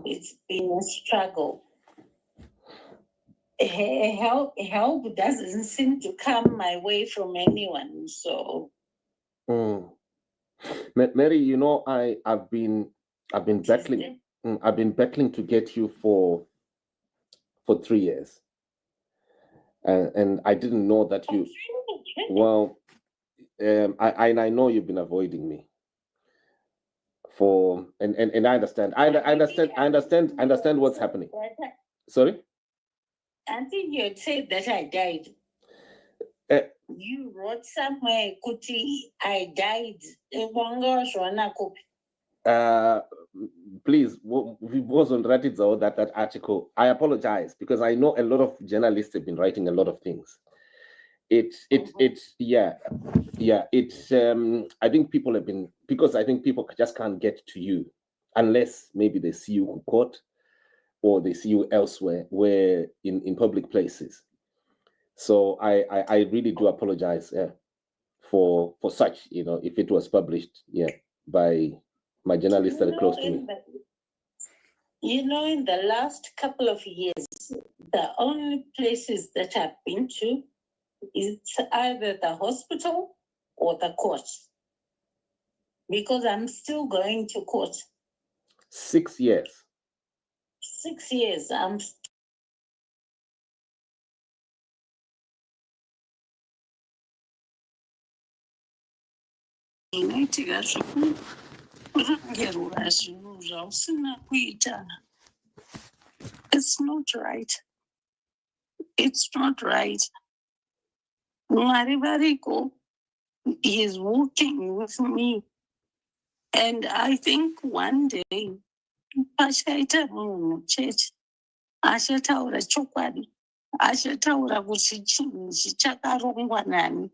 it's been a struggle. Help doesn't seem to come my way from anyone. So, Mary, you know, I've been battling. I've been battling to get you for 3 years, and I didn't know that you. Well, I know you've been avoiding me. And I understand. I understand what's happening. Sorry? I think you said that I died. You wrote somewhere, Kuti, I died. Please, we wasn't writing that article. I apologize because I know a lot of journalists have been writing a lot of things. I think people have been, because I think people just can't get to you unless maybe they see you in court or they see you elsewhere, where in public places. So I really do apologize for such, you know, if it was published by my journalists that are close to me. In the last couple of years, the only places that I've been to, it's either the hospital or the court, because I'm still going to court. 6 years. 6 years. I'm it's not right. It's not right. Marivariko is working with me. And I think one day, Pashaita Church, Ashataura Chokwadi, Ashataura Chakaronganani,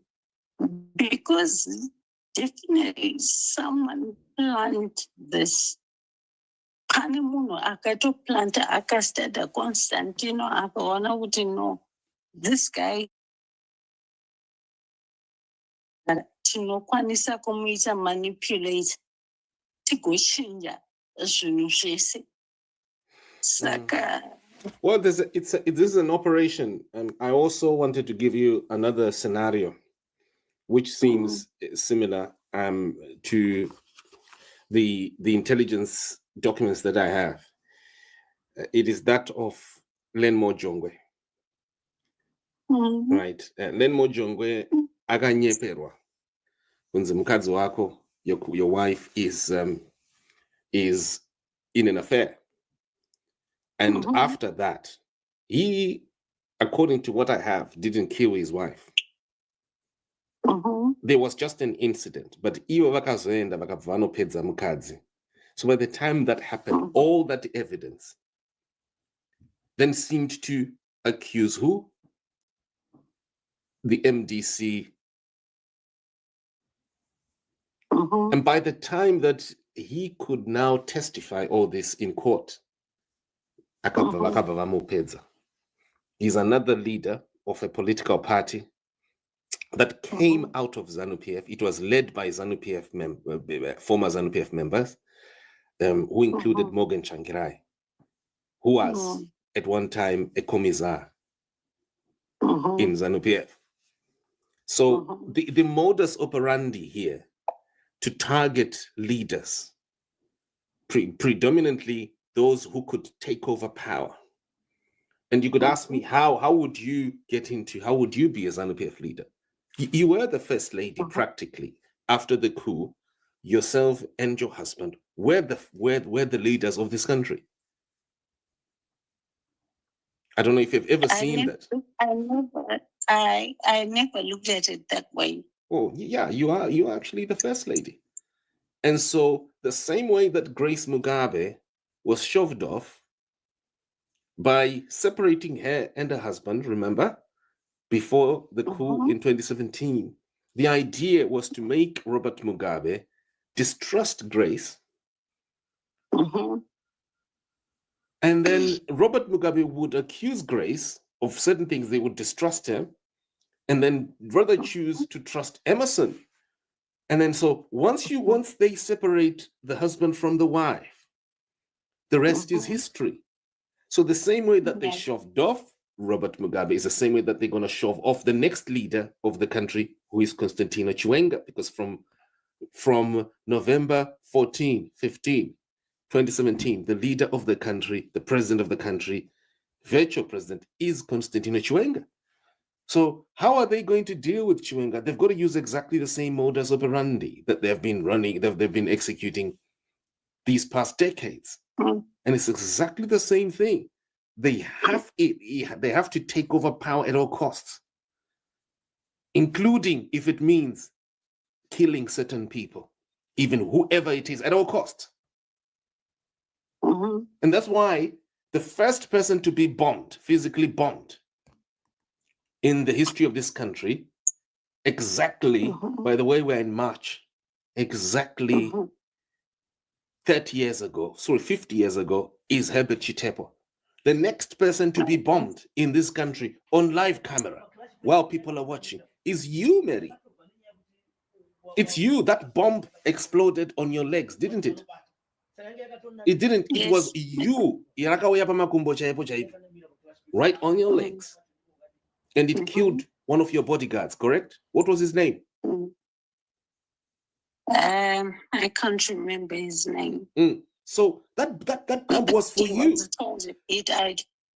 because definitely someone planned this. Pane munhu akatoplanta akastada Constantino akaona kuti no, this guy tinokwanisa kumuita manipulate tigochinja zvinhu zvese. Saka well, this is an operation, and I also wanted to give you another scenario which seems similar to the intelligence documents that I have. It is that of Lenmo Jongwe. Right. Lenmo Jongwe akanyeperwa kunzi mukadzi wako, your wife is in an affair. And after that, he, according to what I have, didn't kill his wife. There was just an incident, but ivo vakazoenda vakabva vanopedza mukadzi. So by the time that happened, all that evidence then seemed to accuse who? The MDC. And by the time that he could now testify all this in court, he's another leader of a political party that came out of ZANU-PF. It was led by ZANU-PF former ZANU-PF members, who included Morgan Changirai, who was at one time a commissar in ZANU-PF. So the modus operandi here to target leaders, predominantly those who could take over power. And you could ask me, how would you get into, how would you be a ZANU-PF leader? You were the first lady practically after the coup. Yourself and your husband were the leaders of this country. I don't know if you've ever seen that. I never looked at it that way. Oh, yeah, you are actually the first lady. And so the same way that Grace Mugabe was shoved off by separating her and her husband, remember, before the coup in 2017, the idea was to make Robert Mugabe distrust Grace. And then Robert Mugabe would accuse Grace of certain things, they would distrust him, and then rather choose to trust Emerson. And then so once they separate the husband from the wife, The rest is history. So the same way that they shoved off Robert Mugabe is the same way that they're going to shove off the next leader of the country, who is Constantino Chiwenga, because from November 15, 2017, the leader of the country, the president of the country, virtual president, is Constantino Chiwenga. So how are they going to deal with Chiwenga? They've got to use exactly the same modus operandi that they've been running, that they've been executing these past decades. And it's exactly the same thing. They have to take over power at all costs, including if it means killing certain people, even whoever it is, at all costs. And that's why the first person to be bombed, physically bombed, in the history of this country, exactly, by the way, we're in March, exactly 50 years ago, is Herbert Chitepo. The next person to be bombed in this country on live camera while people are watching is you, Mary. It's you. That bomb exploded on your legs, didn't it? It didn't. It was you. Right on your legs. And it killed one of your bodyguards, correct? What was his name? I can't remember his name. So that bomb was for you.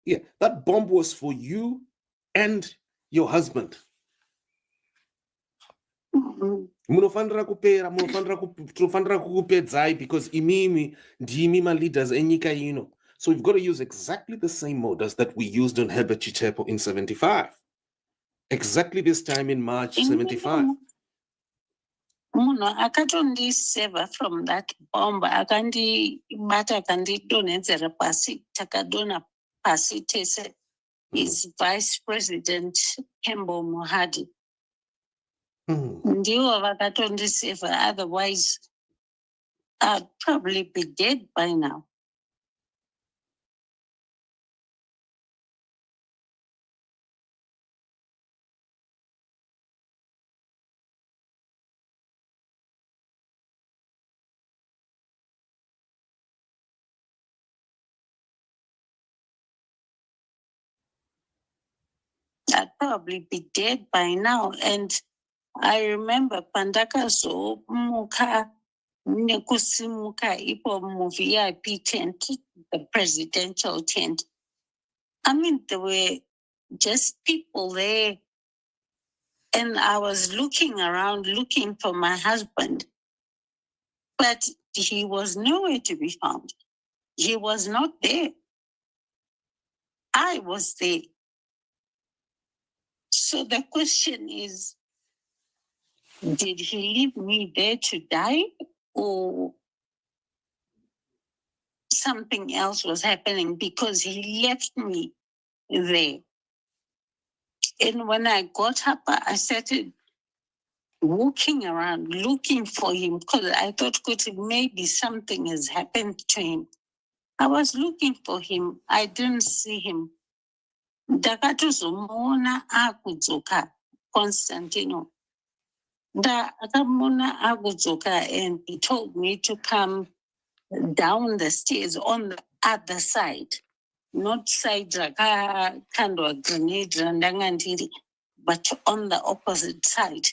Yeah, that bomb was for you and your husband. Munofanira kupedzai because imimi ndimi leaders enyika ino. So we've got to use exactly the same modus that we used on Herbert Chitepo in 75. Exactly this time in March 75. Munhu akatondiseva from that bomb, akandibata akandidonhedzera pasi, takadonha pasi tese, is Vice President Kembo Mohadi. Ndivo vakatondiseva, otherwise I'd probably be dead by now. I'd probably be dead by now. And I remember pandakazo muka nekusimuka ipo mu VIP tent, the presidential tent. I mean, there were just people there. And I was looking around, looking for my husband. But he was nowhere to be found. He was not there. I was there. So the question is, did he leave me there to die, or something else was happening because he left me there? And when I got up, I started walking around looking for him because I thought maybe something has happened to him. I was looking for him. I didn't see him. Ndakatozomona akudzoka Constantino. Ndakamona akudzoka, and he told me to come down the stairs on the other side, not side rakakandwa grenade randangandiri, but on the opposite side.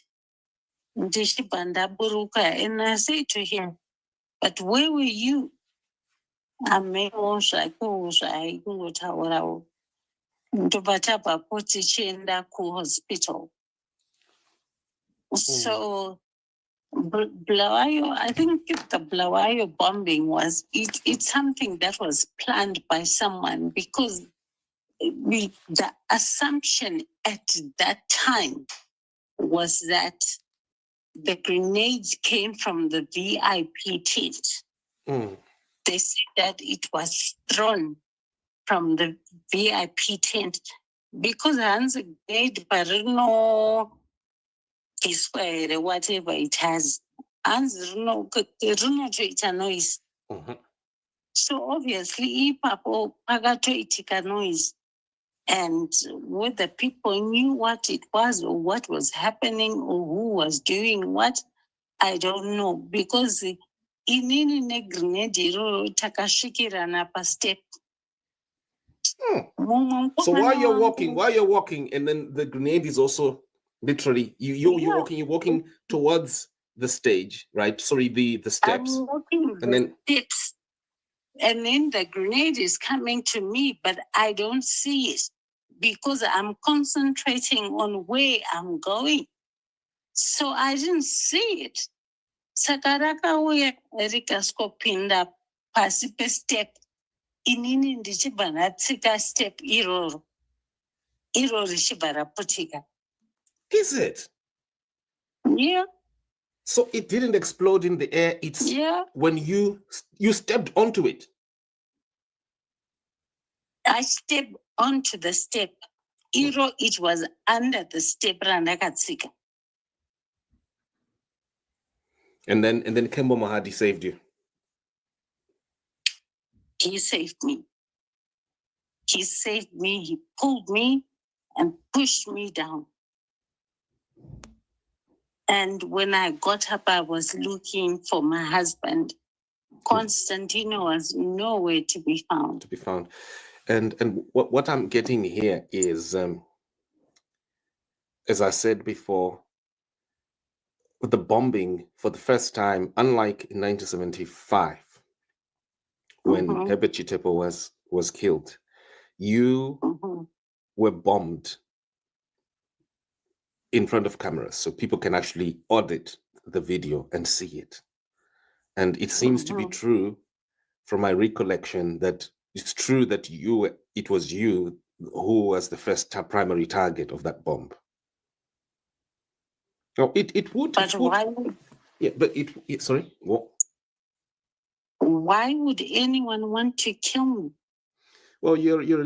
Ndichibva ndaburuka, and I said to him, but where were you? Amewo zvakungotaurawo. Ndobva tabvapo tichienda kuhospital. So Bulawayo, I think the Bulawayo bombing it's something that was planned by someone, because the assumption at that time was that the grenades came from the VIP tent. They said that it was thrown from the VIP tent because Hans grenade parino is whatever it has. Hans rinotoita noise. So obviously ipapo pakatoitika noise. And whether people knew what it was or what was happening or who was doing what, I don't know. Because inini negrenade iroro takasvikirana pastep. So while you're walking, and then the grenade is also literally you're walking towards the stage, right? Sorry, the steps. I'm walking and then steps, and then the grenade is coming to me, but I don't see it because I'm concentrating on where I'm going. So I didn't see it. Sakaraka uya rikaskopinda pasi step. Inini ndichibva ndatsika step iroro richibva raputika. Is it? Yeah. So it didn't explode in the air. It's when you stepped onto it. I stepped onto the step. It was under the step randakatsika. And then Kembo Mahadi saved you. He saved me. He saved me. He pulled me and pushed me down. And when I got up, I was looking for my husband. Constantino was nowhere to be found. And what I'm getting here is, as I said before, with the bombing for the first time, unlike in 1975, when Herbert Chitepo was killed, you were bombed in front of cameras, so people can actually audit the video and see it. And it seems to be true, from my recollection, that it's true that it was you who was the first primary target of that bomb. No, it would. But why? Yeah, but sorry, what? Why would anyone want to kill me? Well, you're a leader.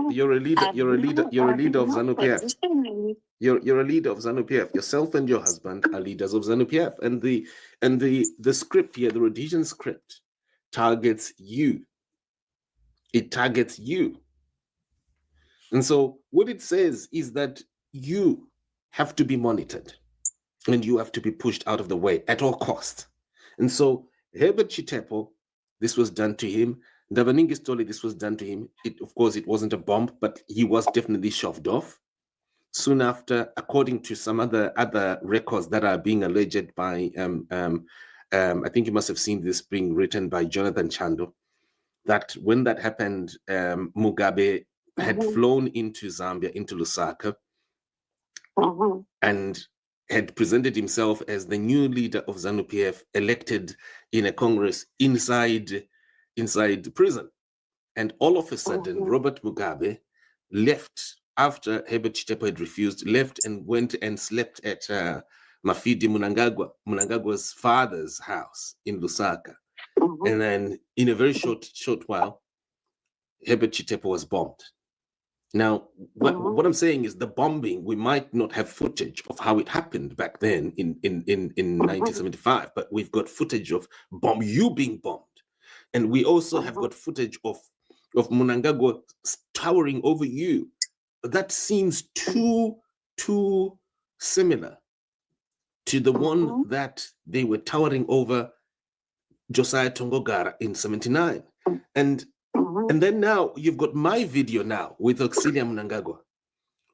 You're a leader of ZANU-PF. You're a leader of ZANU-PF. Yourself and your husband are leaders of ZANU-PF, and the script here, the Rhodesian script, targets you. It targets you. And so what it says is that you have to be monitored and you have to be pushed out of the way at all costs. And so Herbert Chitepo, this was done to him. Dabaningi Stole, this was done to him. Of course, it wasn't a bomb, but he was definitely shoved off. Soon after, according to some other records that are being alleged by, I think you must have seen this being written by Jonathan Chando, that when that happened, Mugabe had flown into Zambia, into Lusaka, and had presented himself as the new leader of ZANU-PF, elected in a congress inside the prison. And all of a sudden, Robert Mugabe left after Herbert Chitepo had refused, left and went and slept at Mafidi Mnangagwa's father's house in Lusaka. And then in a very short while, Herbert Chitepo was bombed. Now, what I'm saying is the bombing, we might not have footage of how it happened back then in 1975, but we've got footage of you being bombed. And we also have got footage of Mnangagwa towering over you. That seems too similar to the one that they were towering over Josiah Tongogara in 79. And then now you've got my video now with Auxilia Mnangagwa,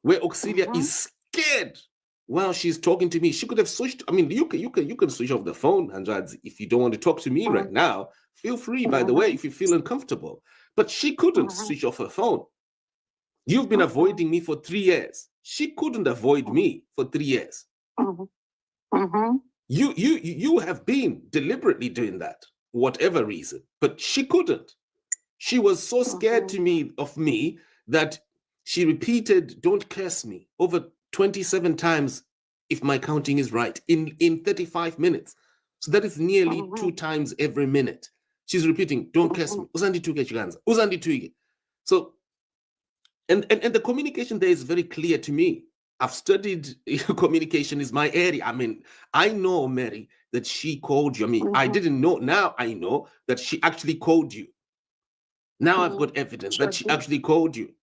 where Auxilia is scared while she's talking to me. She could have switched. I mean, you can switch off the phone, Andrade, if you don't want to talk to me right now. Feel free, by the way, if you feel uncomfortable. But she couldn't switch off her phone. You've been avoiding me for 3 years. She couldn't avoid me for 3 years. You have been deliberately doing that, whatever reason, but she couldn't. She was so scared of me that she repeated, "Don't curse me," over 27 times, if my counting is right, in 35 minutes. So that is nearly 2 times every minute. She's repeating, "Don't curse me." So, and the communication there is very clear to me. I've studied communication, is my area. I mean, I know, Mary, that she called you. I mean, I didn't know. Now I know that she actually called you. Now I've got evidence that she actually called you.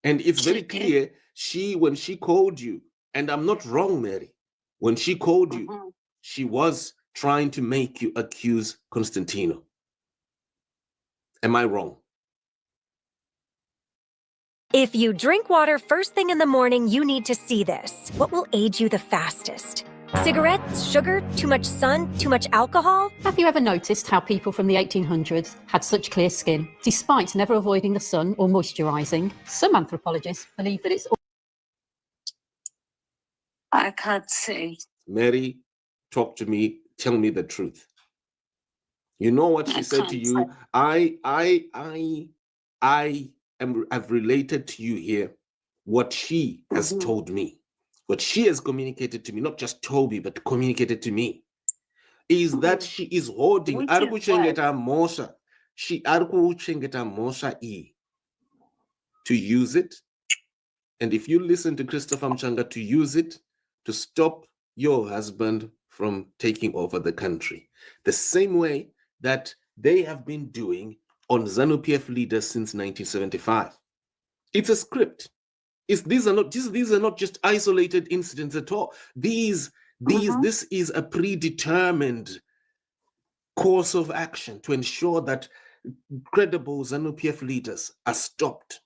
And it's very clear, when she called you, and I'm not wrong, Mary, when she called you, she was trying to make you accuse Constantino. Am I wrong? If you drink water first thing in the morning, you need to see this. What will age you the fastest? Cigarettes, sugar, too much sun, too much alcohol? Have you ever noticed how people from the 1800s had such clear skin, despite never avoiding the sun or moisturising? Some anthropologists believe that it's... I can't say. Mary, talk to me, tell me the truth. You know what she said to you? I've related to you here what she has told me. What she has communicated to me, not just told me, but communicated to me, is that she is holding Mosha. She Mosha E to use it. And if you listen to Christopher Mchanga, to use it to stop your husband from taking over the country. The same way that they have been doing on ZANU-PF leaders since 1975. It's a script. These are not just isolated incidents at all. This is a predetermined course of action to ensure that credible ZANU-PF leaders are stopped.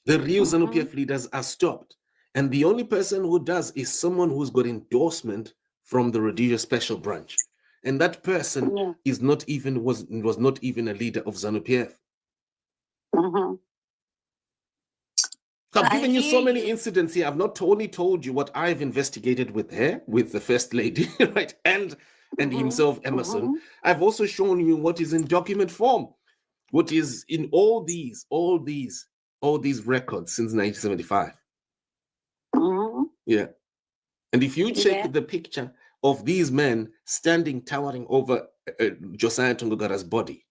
The real ZANU-PF leaders are stopped. And the only person who does is someone who's got endorsement from the Rhodesian Special Branch. And that person is not even was not even a leader of ZANU-PF. So I've given you so many incidents here. I've not only told you what I've investigated with her, with the First Lady, right, and himself, Emerson. I've also shown you what is in document form, what is in all these records since 1975. Yeah. And if you check the picture of these men standing, towering over Josiah Tungugara's body,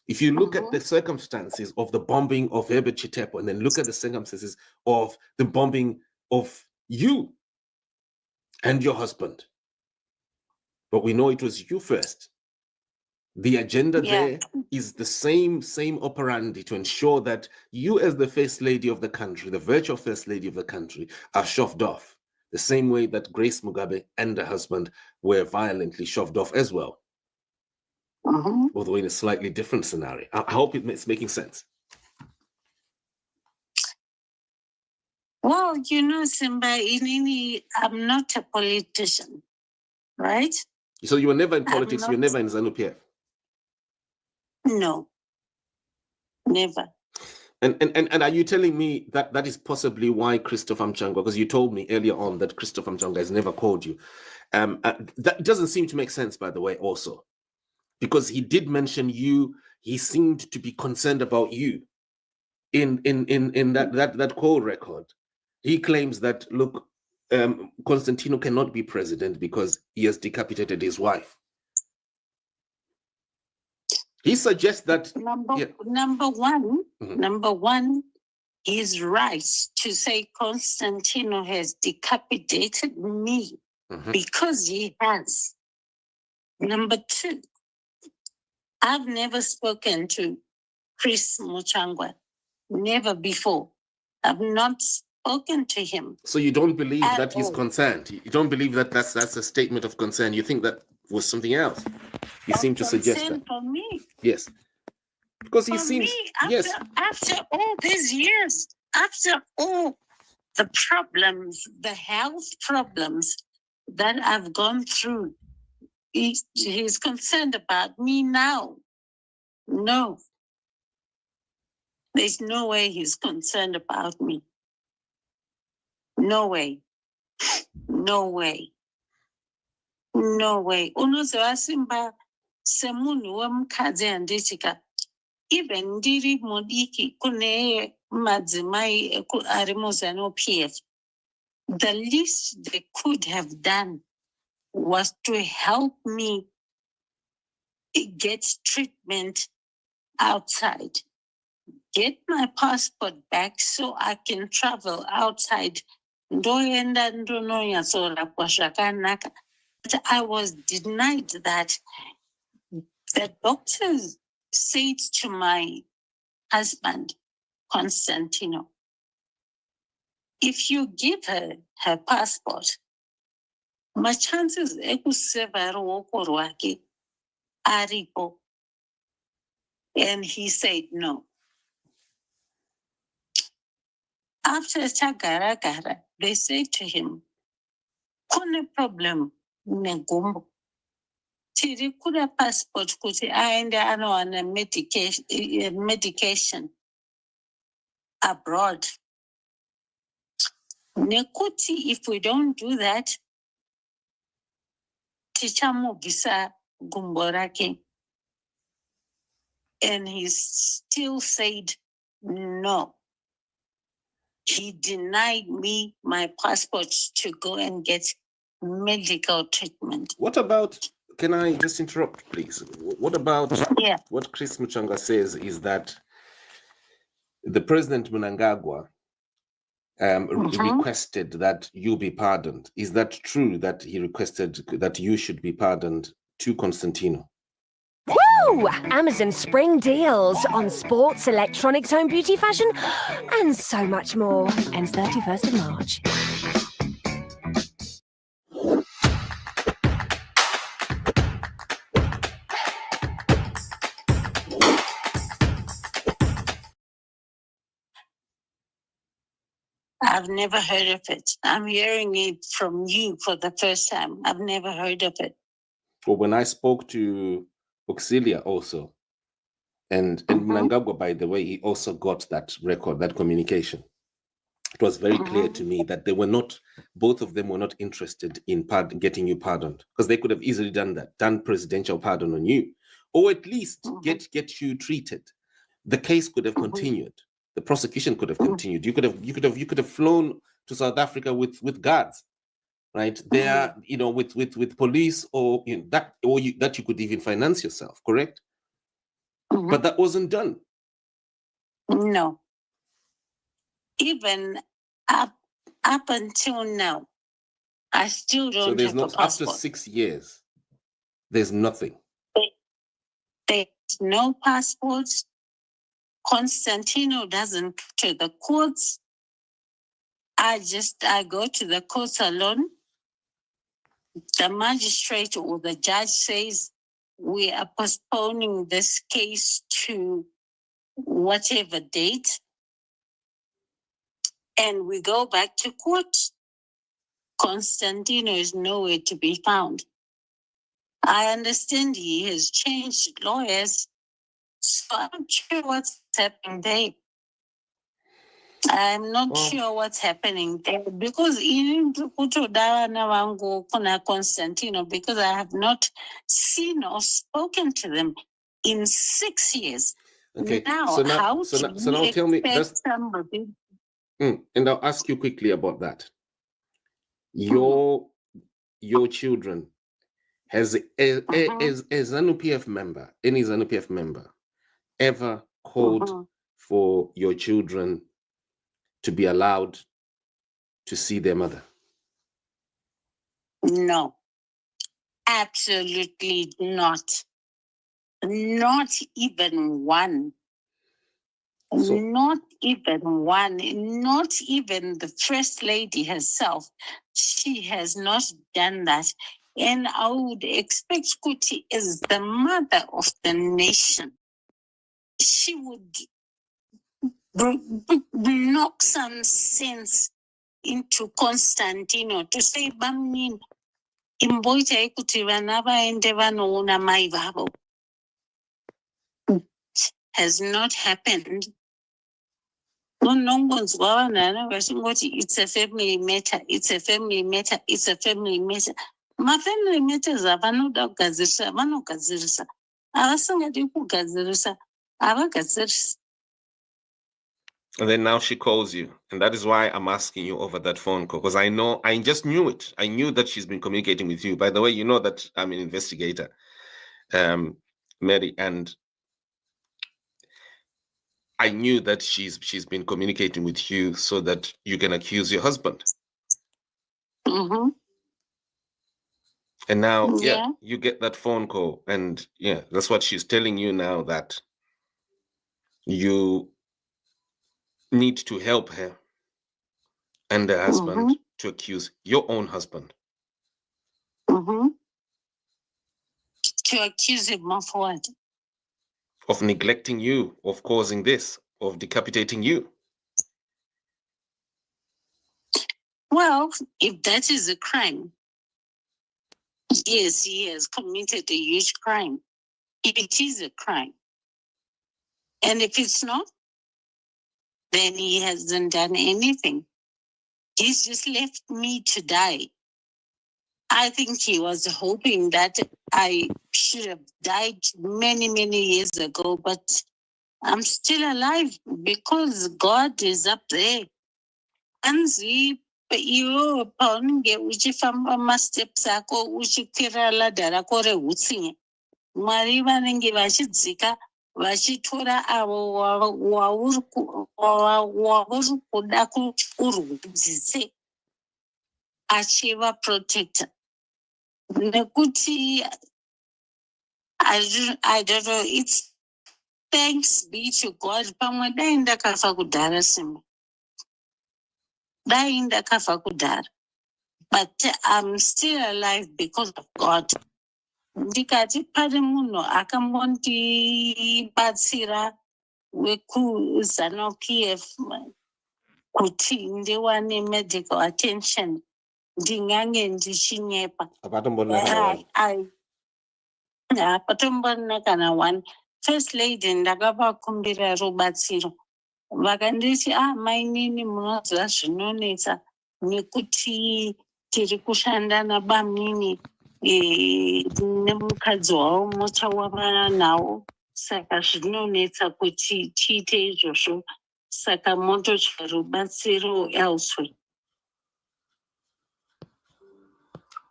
if you look at the circumstances of the bombing of Herbert Chitepo, and then look at the circumstances of the bombing of you and your husband, but we know it was you first. The agenda there is the same operandi to ensure that you, as the First Lady of the country, the virtual First Lady of the country, are shoved off, the same way that Grace Mugabe and her husband were violently shoved off as well. Although in a slightly different scenario. I hope it's making sense. Well, you know, Simba, I'm not a politician, right? So you were never in politics, you were never in ZANU-PF? No, never. And are you telling me that that is possibly why Christopher Mchanga, because you told me earlier on that Christopher Mchanga has never called you. That doesn't seem to make sense, by the way, also. Because he did mention you, he seemed to be concerned about you in that call record. He claims that, look, Constantino cannot be president because he has decapitated his wife. He suggests that number one, he's right to say Constantino has decapitated me because he has. Number two, I've never spoken to Chris Muchangwa, never before. I've not spoken to him. So you don't believe that he's concerned? You don't believe that that's a statement of concern? You think that was something else? You seem to suggest that. For me. Yes. Because he seems... After all these years, after all the problems, the health problems that I've gone through, he's concerned about me now. No. There's no way he's concerned about me. No way. No way. No way. Unozoasimba semunu wamkaze andichika. Even ndiri modiki kune madzimai arimo ZANU-PF. The least they could have done was to help me get treatment outside. Get my passport back so I can travel outside. But I was denied that. The doctors said to my husband, Constantino, if you give her passport, machances ekuseva ruoko rwake aripo. And he said no. After Tagara, they said to him, kune problem negumbo. Tiri kuda passport kuti aende anowana medication abroad. Nekuti, if we don't do that, tichamubvisa gumbo rake. And he still said no. He denied me my passport to go and get medical treatment. What about, can I just interrupt, please? What about what Chris Muchanga says is that the President Mnangagwa requested that you be pardoned. Is that true that he requested that you should be pardoned to Constantino? Woo! Amazon spring deals on sports, electronics, home beauty, fashion, and so much more. Ends 31st of March. I've never heard of it. I'm hearing it from you for the first time. I've never heard of it. Well, when I spoke to Auxilia also, and Mnangagwa, by the way, he also got that record, that communication. It was very clear to me that they were not, both of them were not interested in getting you pardoned, because they could have easily done that, done presidential pardon on you, or at least get you treated. The case could have continued. The prosecution could have continued. You could have flown to South Africa with guards, right? There, with police, or that you could even finance yourself, correct? But that wasn't done. No. Even up until now, I still don't. So there's have a passport. After 6 years, there's nothing. There's no passport. Constantino doesn't go to the courts. I go to the courts alone. The magistrate or the judge says we are postponing this case to whatever date. And we go back to court. Constantino is nowhere to be found. I understand he has changed lawyers, so I'm not sure what's happening there. I'm not sure what's happening there, because in Constantino, because I have not seen or spoken to them in 6 years. Okay. Now, so now tell me, somebody? And I'll ask you quickly about that. Your children, has a ZANU-PF member, any ZANU-PF member, ever called for your children to be allowed to see their mother? No, absolutely not. Not even one. Not even one. Not even the First Lady herself. She has not done that. And I would expect Kuti as the mother of the nation. She would knock some sense into Constantino to say, Bamin, imboita ikuti vana vaende vanoona mai vavo. Has not happened. It's a family matter. It's a family matter. It's a family matter. My family matters are vanoda kugadzirisa, vanogadzirisa. Avasingadi kugadzirisa, avagadzirisi. And then now she calls you. And that is why I'm asking you over that phone call. Because I just knew it. I knew that she's been communicating with you. By the way, you know that I'm an investigator, Mary, and I knew that she's been communicating with you so that you can accuse your husband. And now, you get that phone call. And that's what she's telling you now, that you need to help her and her husband to accuse your own husband. To accuse him of what? Of neglecting you, of causing this, of decapitating you. Well, if that is a crime, yes, he has committed a huge crime. If it is a crime. And if it's not, then he hasn't done anything. He's just left me to die. I think he was hoping that I should have died many, many years ago, but I'm still alive because God is up there. Anzi, iwe paunenge uchifamba masteps ako uchikwira ladha rako rehutsinye, Mwari vanenge vachidzika vachitora avo wauri kuda kuti urwudzise achiva protector. Nekuti I don't know, it's thanks be to God. Pamwe dai ndakafa kudhara Simba. Dai ndakafa kudhara. But I'm still alive because of God. Ndikati pane munhu akambotibatsira wekuZANU-PF kuti ndiwane medical attention ndingange ndichinyepa. Hapatombona kana one. First lady ndakavakumbira rubatsiro. Vakanditi mainini munoziva zvinonetsa nekuti tiri kushanda nabamini nemukadzi wavo muchawamana nawo, saka zvinonetsa kuti tiite izvozvo, saka mototsva rubatsiro elsewhere.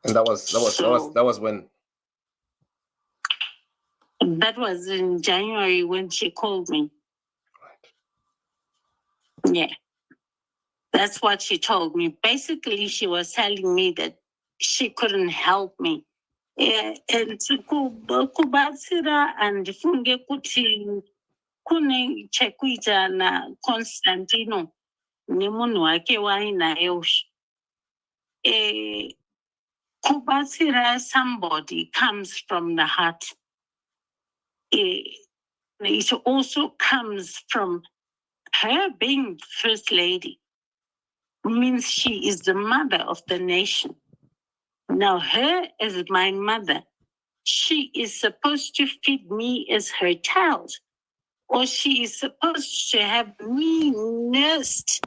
And that was when? That was in January when she called me. Right. Yeah. That's what she told me. Basically, she was telling me that she couldn't help me. And kubatsira andifunge kuti kune chekuita na Constantino nemunhu wake wainaye ushu. Kubatsira somebody comes from the heart. It also comes from her being first lady. Means she is the mother of the nation. Now her as my mother, she is supposed to feed me as her child, or she is supposed to have me nursed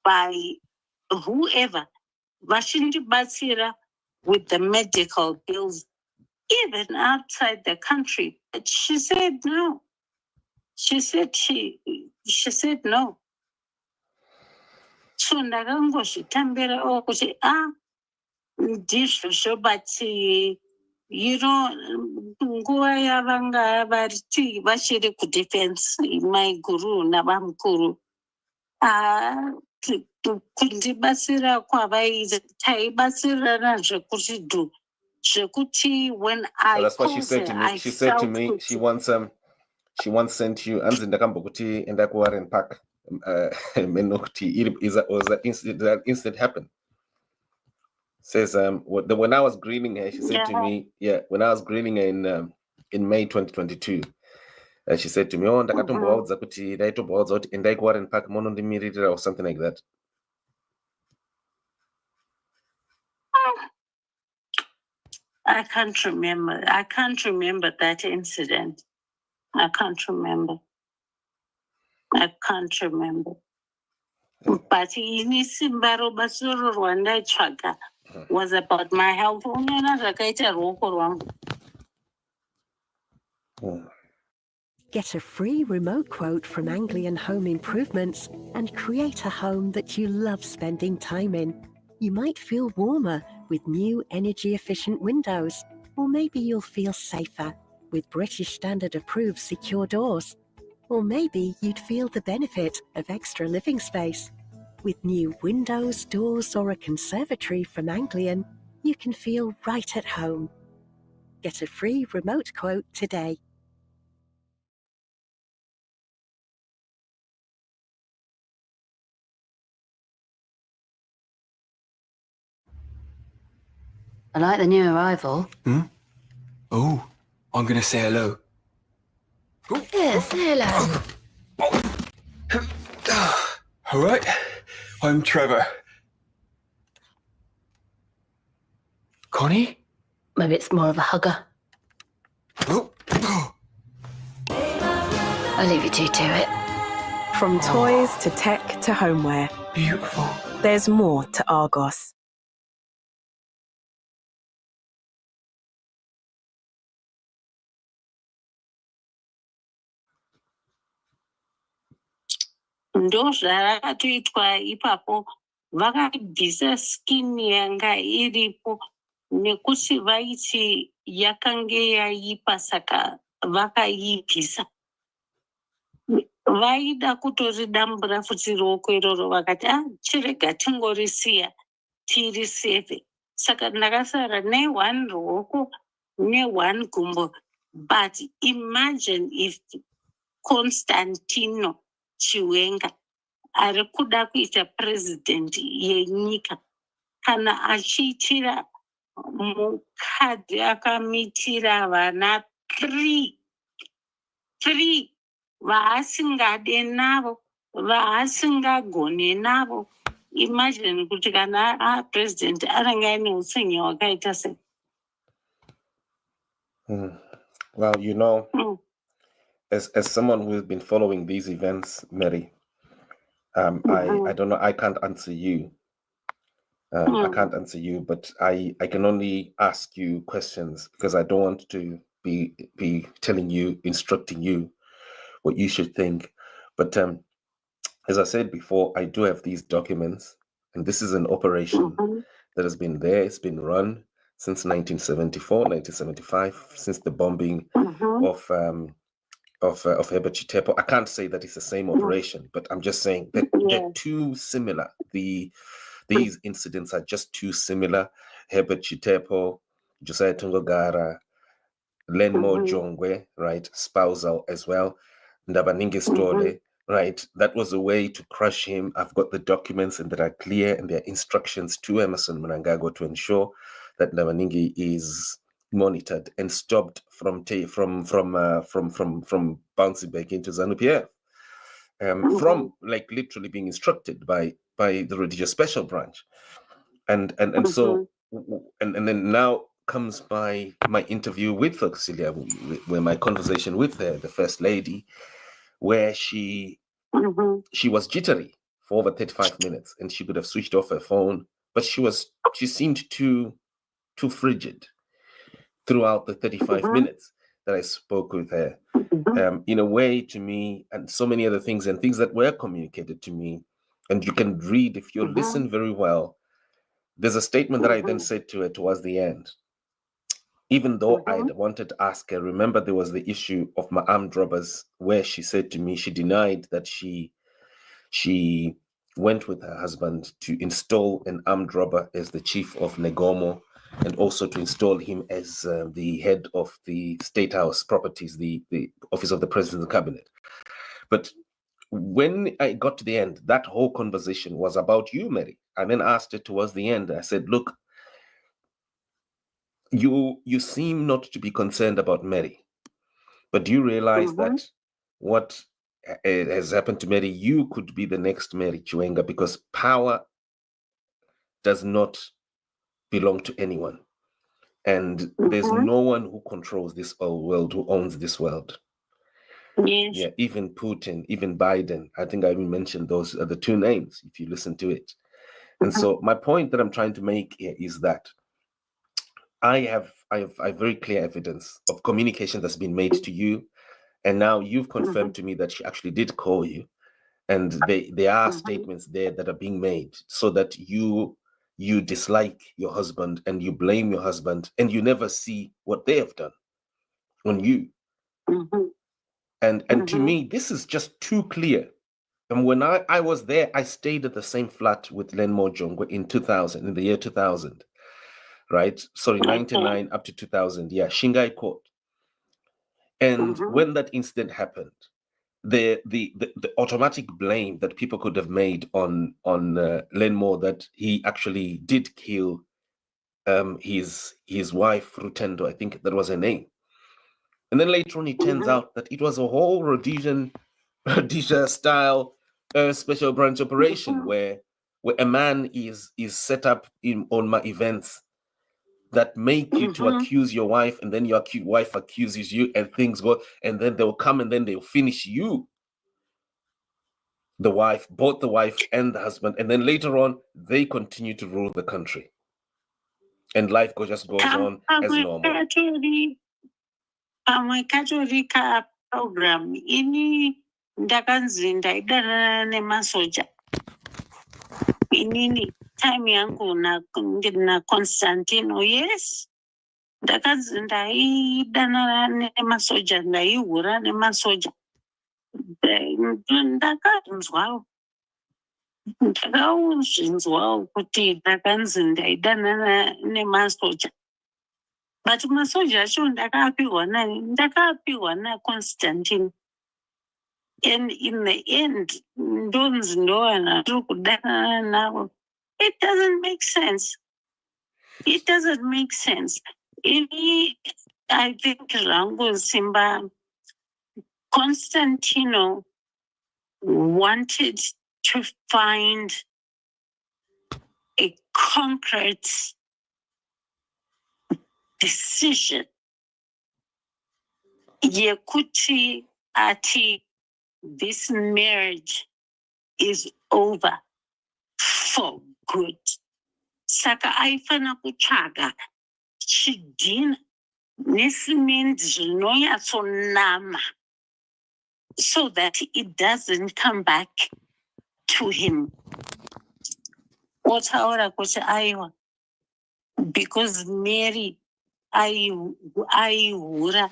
by whoever. Vashindi Batsira with the medical bills, even outside the country. But she said no. She said no. So ndakangozvitambira kuti ndizvozvo, but nguva yavanga vachiri kudefense my guru navamukuru kundibatsira kwavaita taibatsirana zvekuti zvekuti when I that's what she said to me. She said to me she once sent you anzi ndakambokuti enda kuWarren Park menokuti that incident happened. Says when I was greeting her, she said to me, when I was greeting her in May 2022, she said to me, ndakatombovaudza kuti ndaitombvaudza kuti endai kuWarren Park monondimirira or something like that. I can't remember that incident. I can't remember. But ini simba robatsiro rwandaitsvaga was about my health. Unoona zvakaita ruoko rwangu. Get a free remote quote from Anglian Home Improvements and create a home that you love spending time in. You might feel warmer with new energy-efficient windows, or maybe you'll feel safer with British Standard approved secure doors. Or maybe you'd feel the benefit of extra living space. With new windows, doors, or a conservatory from Anglian, you can feel right at home. Get a free remote quote today. I like the new arrival. Oh, I'm gonna say hello. Yes, hello. All right, I'm Trevor. Connie? Maybe it's more of a hugger. Oh. I'll leave you two to it. From toys to tech to homeware, Beautiful. there's more to Argos. Ndo zvakatoitwa ipapo, vakabvisa skin yanga iripo nekuti vaiti yakange yaipa saka vakaibvisa. Vaida kutoridambura futi ruoko iroro vakati chirega tingorisiya tiriseve. Saka ndakasara ne1 ruoko ne1 gumbo. But imagine if Constantino Chiwenga ari kuda kuita president yenyika kana achiitira mukadzi akamitira vana 3 vaasingade navo vaasingagone navo. Imagine kuti kana president anenge aine utsinye hwakaita sei. Well, you know, as someone who has been following these events, Mary, I don't know, I can't answer you. I can't answer you, but I can only ask you questions because I don't want to be telling you, instructing you what you should think. But as I said before, I do have these documents, and this is an operation that has been there. It's been run since 1974, 1975, since the bombing of Herbert Chitepo. I can't say that it's the same operation, but I'm just saying that they're too similar. These incidents are just too similar. Herbert Chitepo, Josiah Tungogara, Lenmo Jongwe, right, spousal as well, Ndabaningi Stole, right, that was a way to crush him. I've got the documents and that are clear, and there are instructions to Emerson Mnangagwa to ensure that Ndabaningi is monitored and stopped from bouncing back into ZANU-PF, from like literally being instructed by the Rhodesia Special Branch, and so then now comes my interview with Auxilia, where my conversation with her, the First Lady, where she was jittery for over 35 minutes, and she could have switched off her phone, but she seemed too frigid throughout the 35 minutes that I spoke with her. In a way, to me, and so many other things, and things that were communicated to me, and you can read if you listen very well. There's a statement that I then said to her towards the end. Even though I wanted to ask her, remember there was the issue of my armed robbers, where she said to me, she denied that she went with her husband to install an armed robber as the chief of Negomo, and also to install him as the head of the State House properties, the office of the President's cabinet. But when I got to the end, that whole conversation was about you, Mary. I then asked her towards the end, I said, look, you seem not to be concerned about Mary, but do you realize that what has happened to Mary, you could be the next Mary Chiwenga, because power does not belong to anyone. And there's no one who controls this whole world, who owns this world. Yes. Yeah, even Putin, even Biden. I think I even mentioned those are the two names, if you listen to it. And so my point that I'm trying to make here is that I have very clear evidence of communication that's been made to you. And now you've confirmed to me that she actually did call you. And there are statements there that are being made so that you dislike your husband and you blame your husband and you never see what they have done on you. And to me, this is just too clear. And when I was there, I stayed at the same flat with Lenmo Jongwe in the year 2000, right? Sorry, 99 up to 2000. Yeah, Shingai Court. And when that incident happened, the automatic blame that people could have made on Lenmo that he actually did kill his wife Rutendo, I think that was her name. And then later on, it turns out that it was a whole Rhodesian style special branch operation where a man is set up on my events that make you to accuse your wife, and then your wife accuses you, and things go, and then they'll come and then they'll finish you, the wife, both the wife and the husband, and then later on they continue to rule the country, and life just goes on as normal. Katolika program ini ndakanzi ndaidanana nemasoja inini time yangu na Constantino. Yes, ndakanzi ndaidanana nemasoja, ndaihura nemasoja. Ndakanzwawo kuti ndakanzi ndaidanana nemasoja. But masoja acho ndakapiwa na Constantine. And in the end, ndonzi ndowana tiri kudanana navo. It doesn't make sense. It doesn't make sense. I think Rango Simba, Constantino wanted to find a concrete decision. Yekuti ati, this marriage is over for good. Saka aifana kutsvaga chidhina nesimende zvinonyatsonama so that it doesn't come back to him. Otaura kuti aiwa, because Mary aihura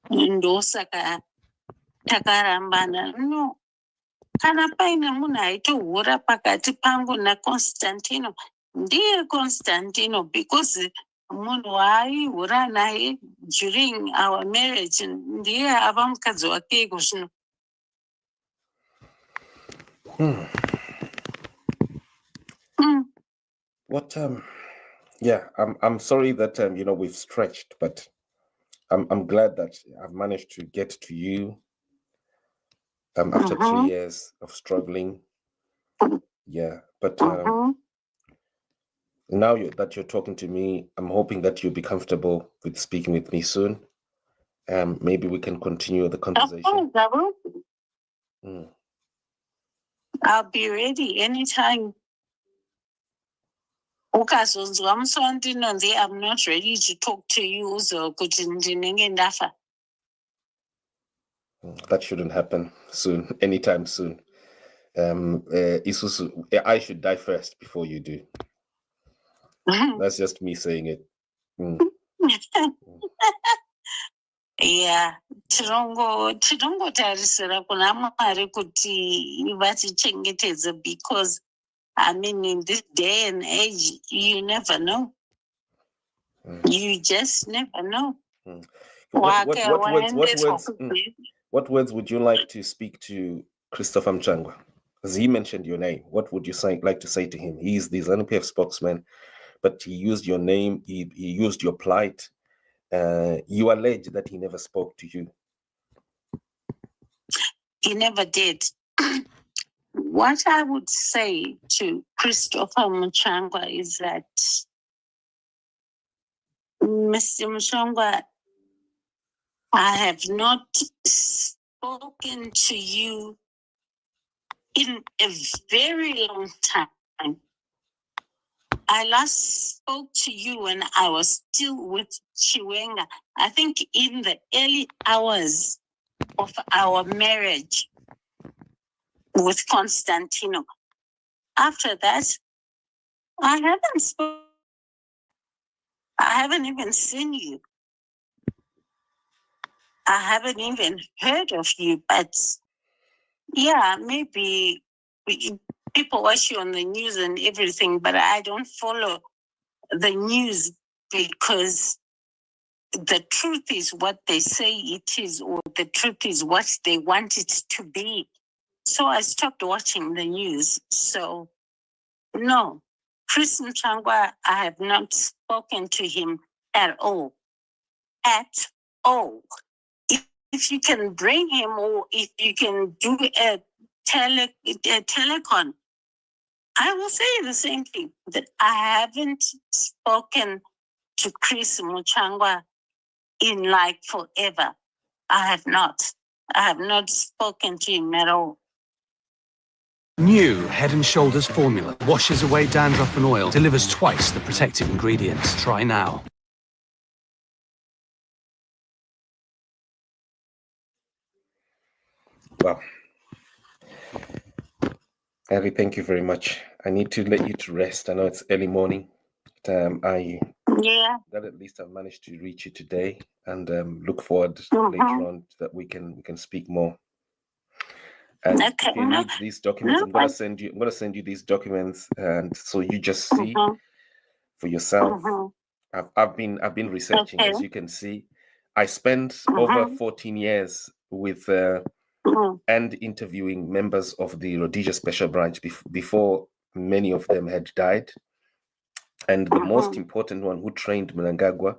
ndosaka takarambana. No, kana paine munhu aitohura pakati pangu naConstantino, ndiye Constantino, because munhu waaihura naye during our marriage ndiye ava mukadzi wake iko zvino. What yeah, I'm sorry that we've stretched, but I'm glad that I've managed to get to you after 3 years of struggling. Yeah, but now that you're talking to me, I'm hoping that you'll be comfortable with speaking with me soon. Maybe we can continue the conversation. I'll be ready anytime. Ukazonzwa musondinonzi I'm not ready to talk to you, so kuti ndinenge ndafa. That shouldn't happen soon, anytime soon. I should die first before you do. That's just me saying it. Yeah, tirongotarisira kuna Mwari kuti vatichengetedze, because I mean, in this day and age, you never know. You just never know. What words would you like to speak to Christopher Mnangagwa? As he mentioned your name, what would you like to say to him? He's the ZANU-PF spokesman, but he used your name, he used your plight. You allege that he never spoke to you. He never did. What I would say to Christopher Mnangagwa is that, Mr. Mnangagwa, I have not spoken to you in a very long time. I last spoke to you when I was still with Chiwenga, I think in the early hours of our marriage with Constantino. After that, I haven't spoken. I haven't even seen you. I haven't even heard of you, but yeah, maybe people watch you on the news and everything, but I don't follow the news because the truth is what they say it is, or the truth is what they want it to be. So I stopped watching the news. So, no, Chris Mnangagwa, I have not spoken to him at all. At all. If you can bring him, or if you can do a telecon, I will say the same thing, that I haven't spoken to Chris Mnangagwa in like forever. I have not. I have not spoken to him at all. New Head & Shoulders formula washes away dandruff and oil, delivers twice the protective ingredients. Try now. Well, Abby, thank you very much. I need to let you to rest. I know it's early morning. Yeah. That at least I've managed to reach you today, and look forward later on that we can speak more. And if you need these documents, I'm gonna send you these documents, and so you just see for yourself. I've been researching, as you can see. I spent over 14 years with and interviewing members of the Rhodesia Special Branch before many of them had died. And the most important one, who trained Mnangagwa,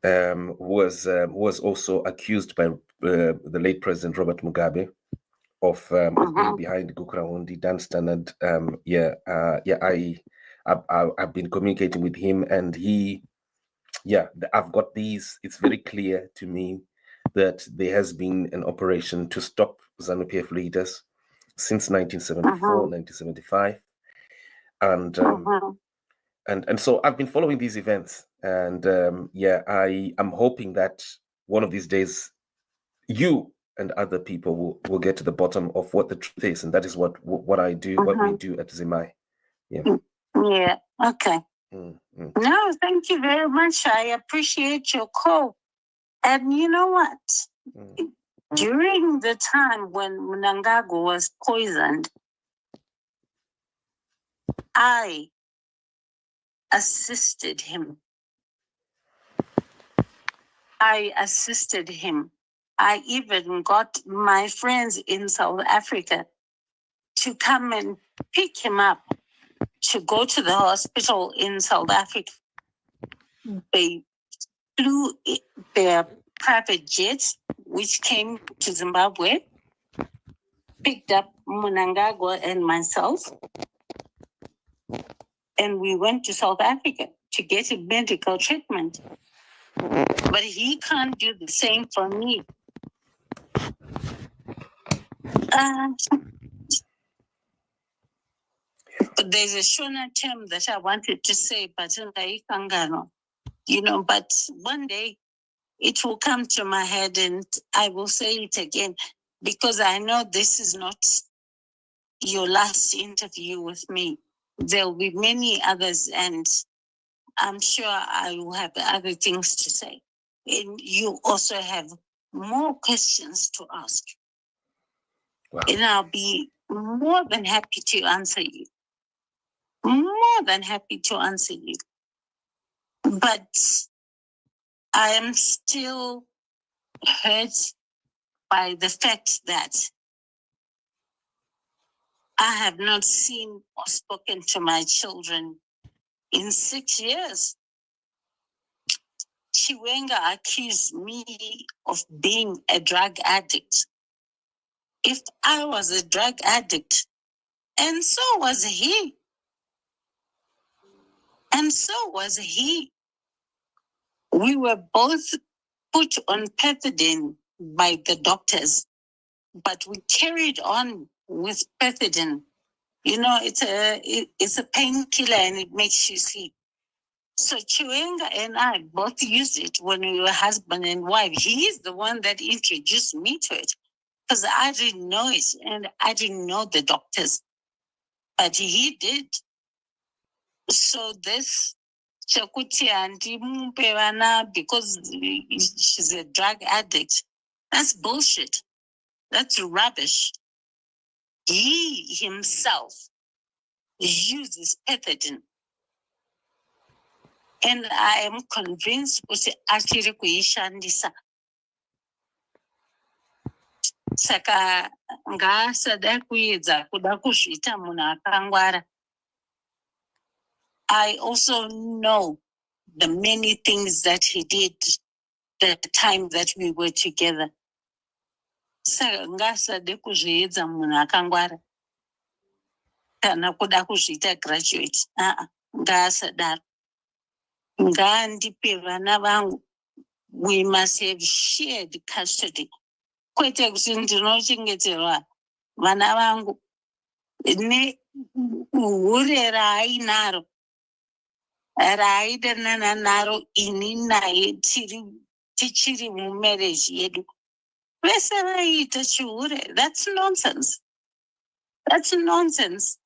was also accused by the late President Robert Mugabe of being behind Gukurahundi, Dan Standard. I've been communicating with him, and I've got these. It's very clear to me that there has been an operation to stop ZANU-PF leaders since 1974, 1975, and so I've been following these events, and I'm hoping that one of these days you and other people will get to the bottom of what the truth is, and that is what I do, what we do at Zimai. Yeah. Okay. No, thank you very much. I appreciate your call. And you know what? During the time when Mnangagwa was poisoned, I assisted him. I even got my friends in South Africa to come and pick him up to go to the hospital in South Africa. They flew their private jets, which came to Zimbabwe, picked up Mnangagwa and myself, and we went to South Africa to get a medical treatment. But he can't do the same for me. There's a Shona term that I wanted to say, but but one day it will come to my head and I will say it again, because I know this is not your last interview with me. There'll be many others, and I'm sure I will have other things to say. And you also have more questions to ask. Wow. And I'll be more than happy to answer you. More than happy to answer you. But I am still hurt by the fact that I have not seen or spoken to my children in 6 years. Chiwenga accused me of being a drug addict. If I was a drug addict, and so was he. And so was he. We were both put on pethidine by the doctors, but we carried on with pethidine. It's a painkiller and it makes you sleep. So Chiwenga and I both used it when we were husband and wife. He is the one that introduced me to it, because I didn't know it and I didn't know the doctors, but he did. So this Chakuti Auntie Mumpevana, because she's a drug addict, that's bullshit. That's rubbish. He himself uses pethidine. And I am convinced kuti achiri kuishandisa. Saka ngaasada kuedza kuda kuzviita munhu akangwara. I also know the many things that he did the time that we were together. Saka ngasade kuzviedza munhu akangwara kana kuda kuzviita graduate. Ngaasadaro. Ngaandipe vana vangu. We must have shared custody. Kwete kuti ndinochengeterwa vana vangu nehure raainaro raidanana naro ini naye tichiri mumarriage yedu. Vese vaiita chihure. That's nonsense. That's nonsense.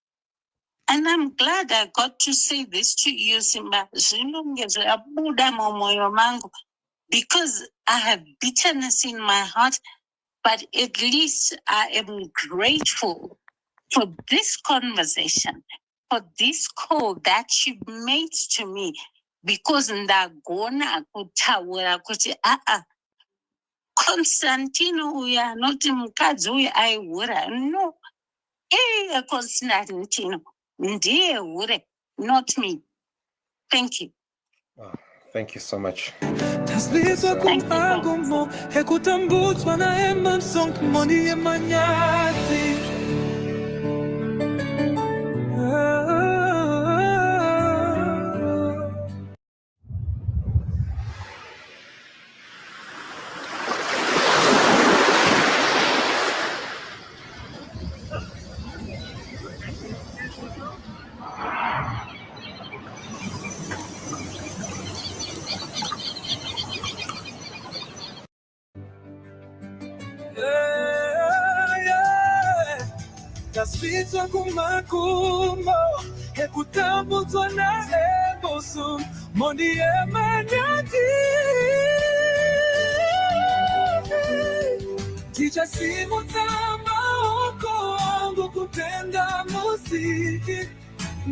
And I'm glad I got to say this to you, Simba. Zvinonge zvabuda mumwoyo mangu, because I have bitterness in my heart, but at least I am grateful for this conversation, for this call that you made to me, because ndagona kutaura kuti Constantino uya anoti mukadzi uya aihura. No, Constantino ndiye hure, not me. Thank you. Thank you so much. Tasvitwa kumakumo ekutambuzwa na ebosu mondi emanyati Ticha simu tama oko wangu kutenda muziki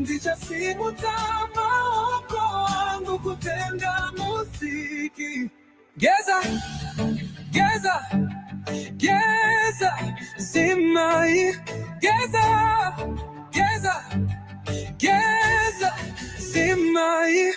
Ticha simu tama oko wangu kutenda muziki Geza, geza, geza, simai Geza, geza, geza, simai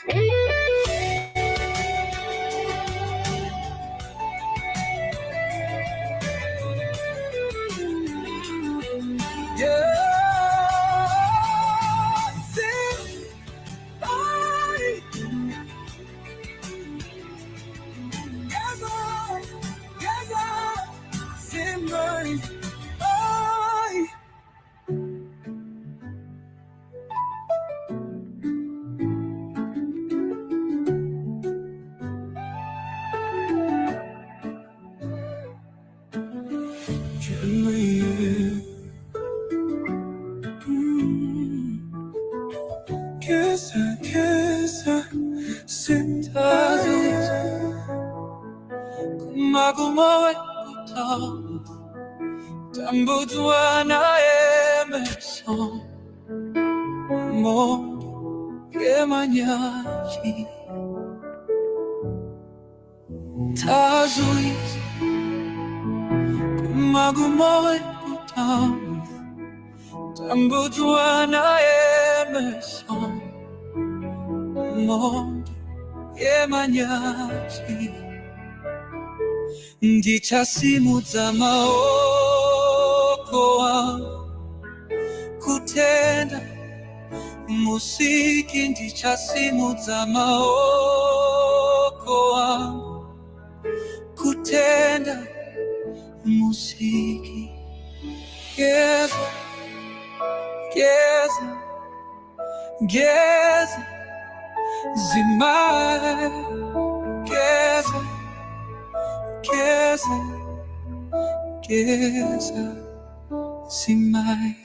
Tambutwana Emerson Mo Yemanyachi Tazuit Magumoy Kutam Tambutwana Emerson Mo Yemanyachi Ndichasimu maoko wangu kutenda muziki ndichasimudza maoko wangu kutenda muziki geza geza geza zimai geza geza geza zimai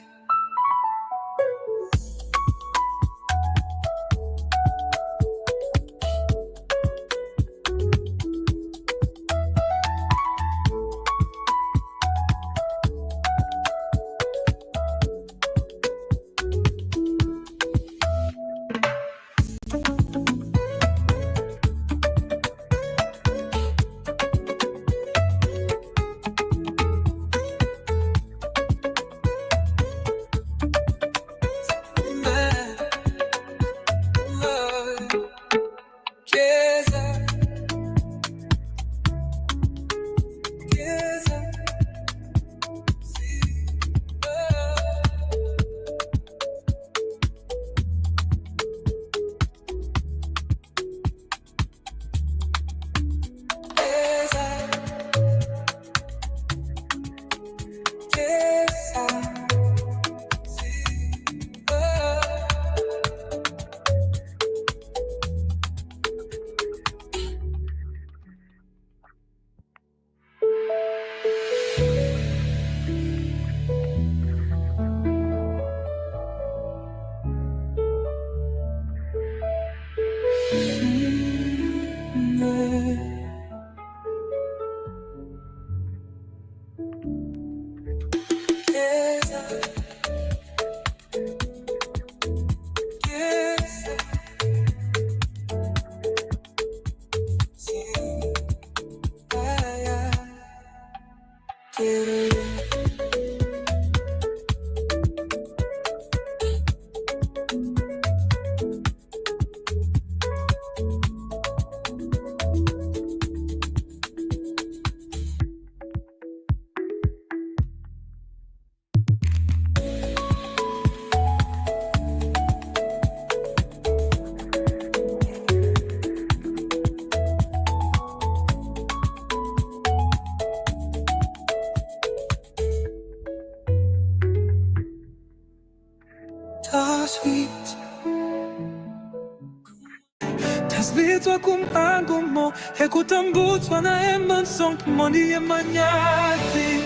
Tasbitwa kumpango mo Hekutambutwa na eman song Moni emanyati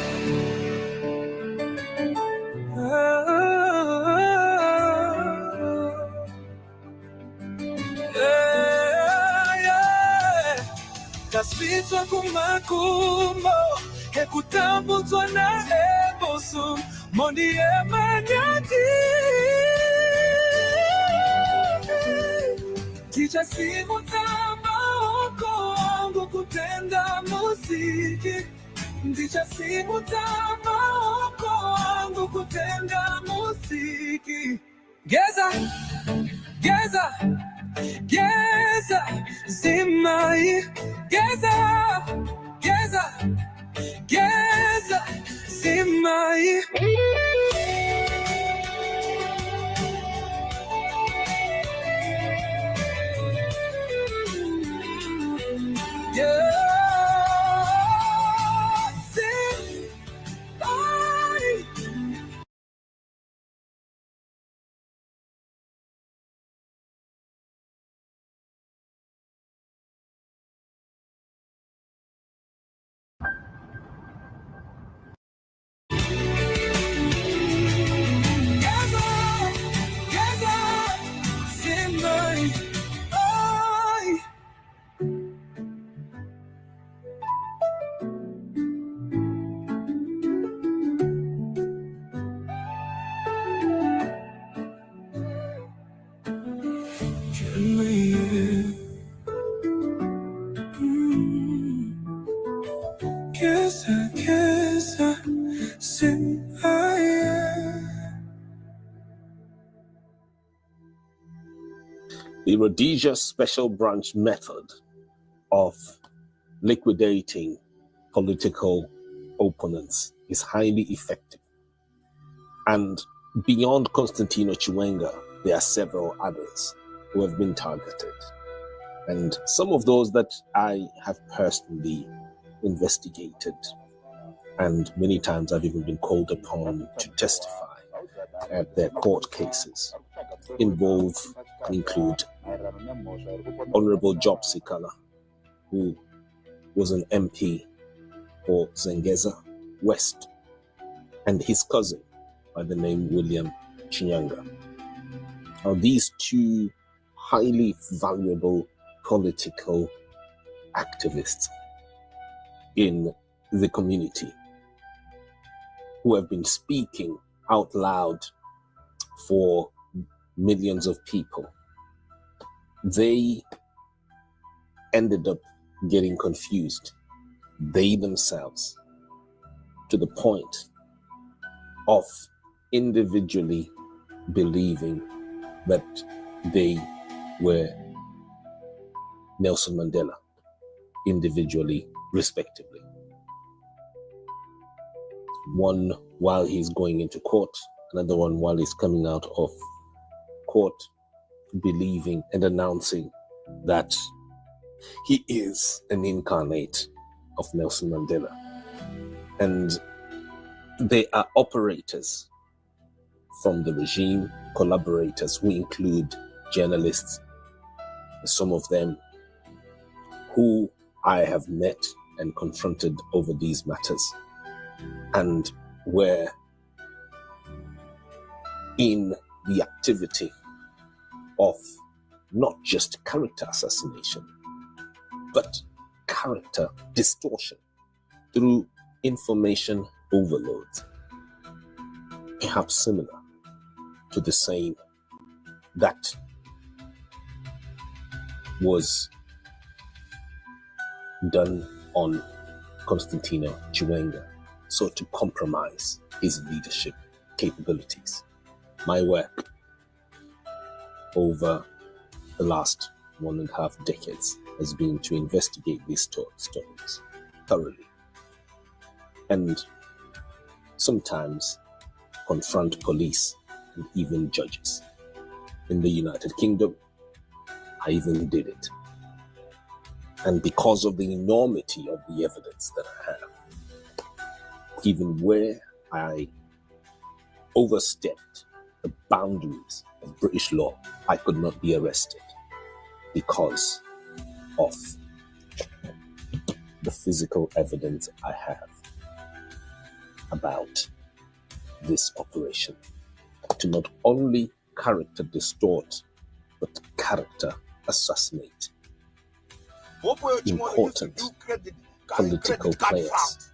Tasbitwa kumakumo Hekutambutwa na eman song Moni emanyati Ticha simu tama oko wangu kutenda muziki Ticha simu tama oko wangu kutenda muziki Geza, geza, geza, simai Geza, geza, geza, simai The Rhodesian special branch method of liquidating political opponents is highly effective. And beyond Constantino Chiwenga, there are several others who have been targeted. And some of those that I have personally investigated, and many times I've even been called upon to testify at their court cases, involve and include Honorable Job Sikala, who was an MP for Zengeza West, and his cousin by the name William Chinyanga. Now, these two highly valuable political activists in the community who have been speaking out loud for millions of people, they ended up getting confused, they themselves, to the point of individually believing that they were Nelson Mandela, individually, respectively. One while he's going into court, another one while he's coming out of court, believing and announcing that he is an incarnate of Nelson Mandela. And they are operators from the regime, collaborators who include journalists, some of them who I have met and confronted over these matters, and were in the activity of not just character assassination, but character distortion through information overload, perhaps similar to the same that was done on Constantino Chiwenga, so to compromise his leadership capabilities. My work over the last 1.5 decades has been to investigate these stories thoroughly and sometimes confront police and even judges. In the United Kingdom, I even did it. And because of the enormity of the evidence that I have, even where I overstepped the boundaries of British law, I could not be arrested because of the physical evidence I have about this operation. To not only character distort, but character assassinate important political players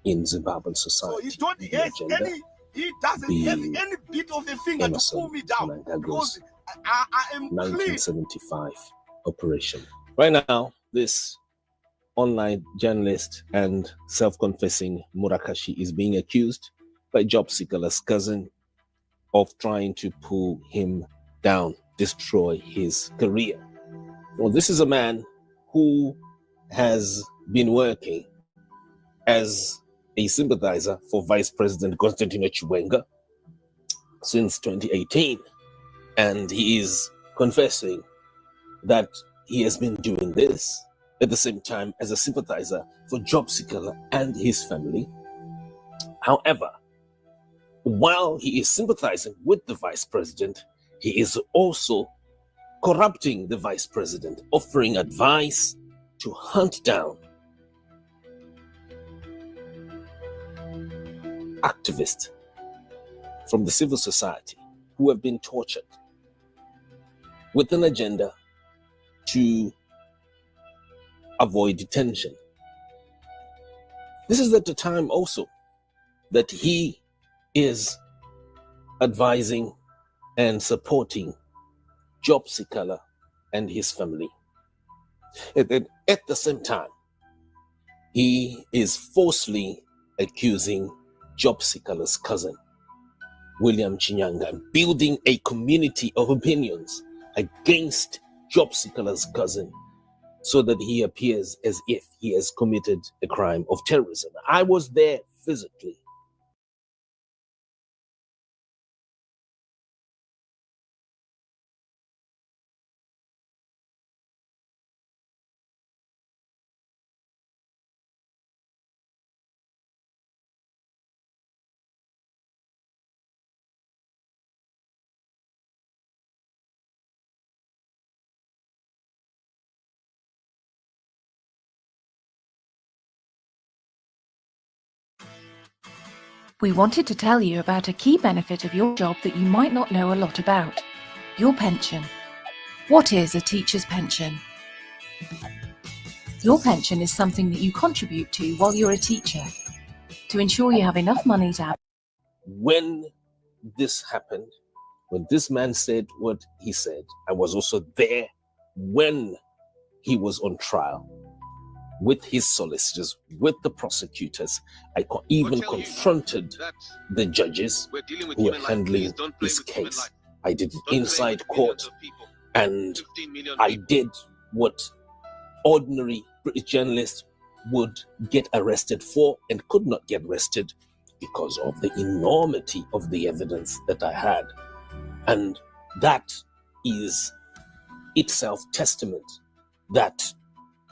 in Zimbabwean society. So he doesn't have any bit of a finger to pull me down. Because I am 1975 operation. Right now, this online journalist and self-confessing Murakashi is being accused by job seeker's cousin of trying to pull him down, destroy his career. Well, this is a man who has been working as a sympathizer for Vice President Constantino Chiwenga since 2018. And he is confessing that he has been doing this at the same time as a sympathizer for job seeker and his family. However, while he is sympathizing with the vice president, he is also corrupting the vice president, offering advice to hunt down activists from the civil society who have been tortured with an agenda to avoid detention. This is at the time also that he is advising and supporting Job Sikala and his family. At the same time, he is falsely accusing Job Sikala's cousin, William Chinyanga, building a community of opinions against Job Sikala's cousin so that he appears as if he has committed a crime of terrorism. I was there physically. We wanted to tell you about a key benefit of your job that you might not know a lot about: your pension. What is a teacher's pension? Your pension is something that you contribute to while you're a teacher to ensure you have enough money to have. When this happened, when this man said what he said, I was also there when he was on trial with his solicitors, with the prosecutors. I even confronted the judges who were handling this case. I did it inside court, and I did what ordinary British journalists would get arrested for and could not get arrested because of the enormity of the evidence that I had. And that is itself testament that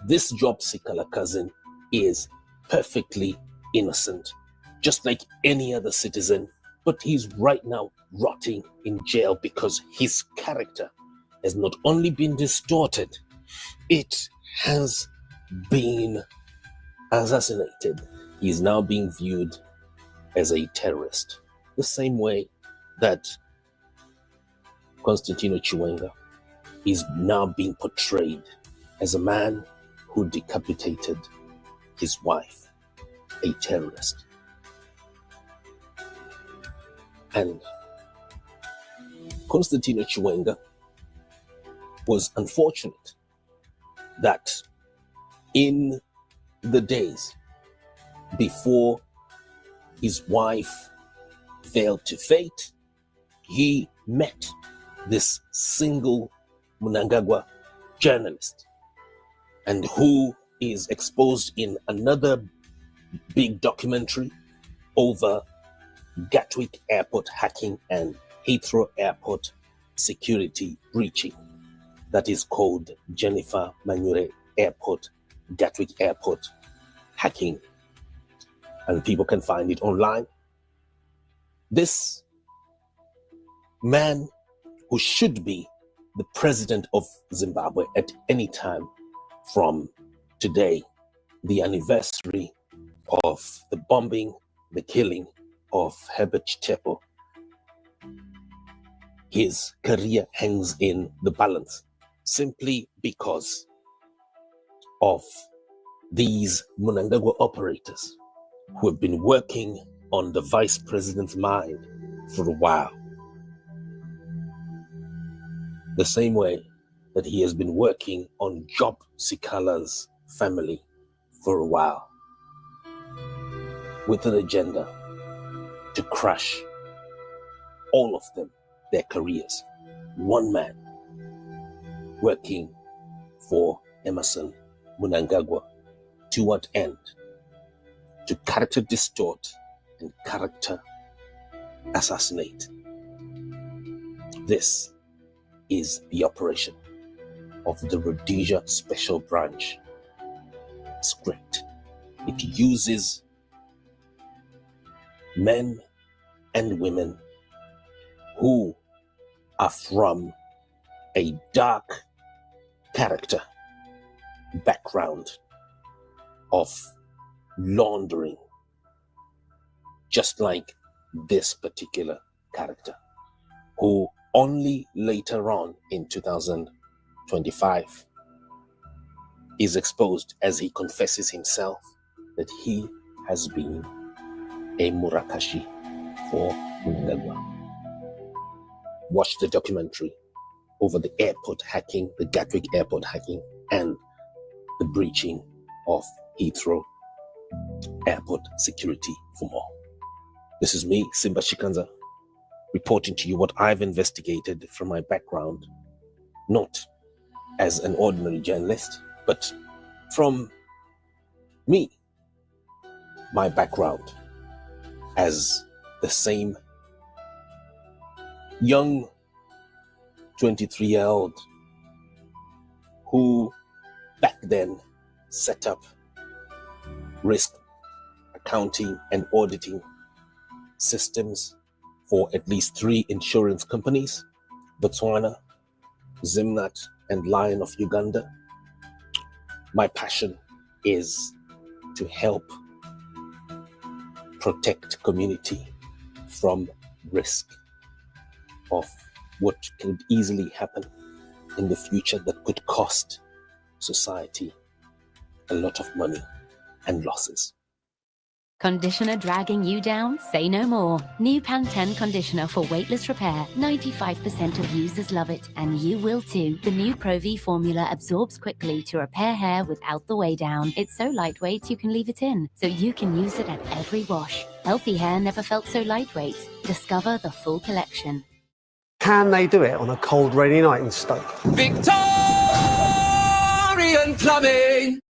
this job seeker cousin is perfectly innocent, just like any other citizen, but he's right now rotting in jail because his character has not only been distorted, it has been assassinated. He is now being viewed as a terrorist, the same way that Constantino Chiwenga is now being portrayed as a man who decapitated his wife. a terrorist. And Constantino Chiwenga was unfortunate that in the days before his wife fell to fate, he met this single Mnangagwa journalist, and who is exposed in another big documentary over Gatwick Airport hacking and Heathrow Airport security breaching, that is called Jennifer Manure Airport, Gatwick Airport hacking, and people can find it online. This man, who should be the president of Zimbabwe at any time from today, the anniversary of the bombing, the killing of Herbert Chitepo, his career hangs in the balance simply because of these Mnangagwa operators who have been working on the vice president's mind for a while. The same way that he has been working on Job Sikala's family for a while, with an agenda to crush all of them, their careers. One man working for Emerson Mnangagwa. To what end? To character distort and character assassinate. This is the operation of the Rhodesia Special Branch script. It uses men and women who are from a dark character background of laundering, just like this particular character, who only later on in 2025 is exposed as he confesses himself that he has been a Murakashi for Mnangagwa. Watch the documentary over the airport hacking, the Gatwick airport hacking, and the breaching of Heathrow Airport security for more. This is me, Simba Shikanza, reporting to you what I've investigated from my background, not as an ordinary journalist, but from me, my background as the same young 23-year-old who back then set up risk accounting and auditing systems for at least 3 insurance companies, Botswana, Zimnat, and Lion of Uganda. My passion is to help protect community from risk of what could easily happen in the future that could cost society a lot of money and losses. Conditioner dragging you down? Say no more. New Pantene conditioner for weightless repair. 95% of users love it, and you will too. The new Pro V formula absorbs quickly to repair hair without the weigh down. It's so lightweight you can leave it in, so you can use it at every wash. Healthy hair never felt so lightweight. Discover the full collection. Can they do it on a cold, rainy night in Stoke? Victorian Plumbing!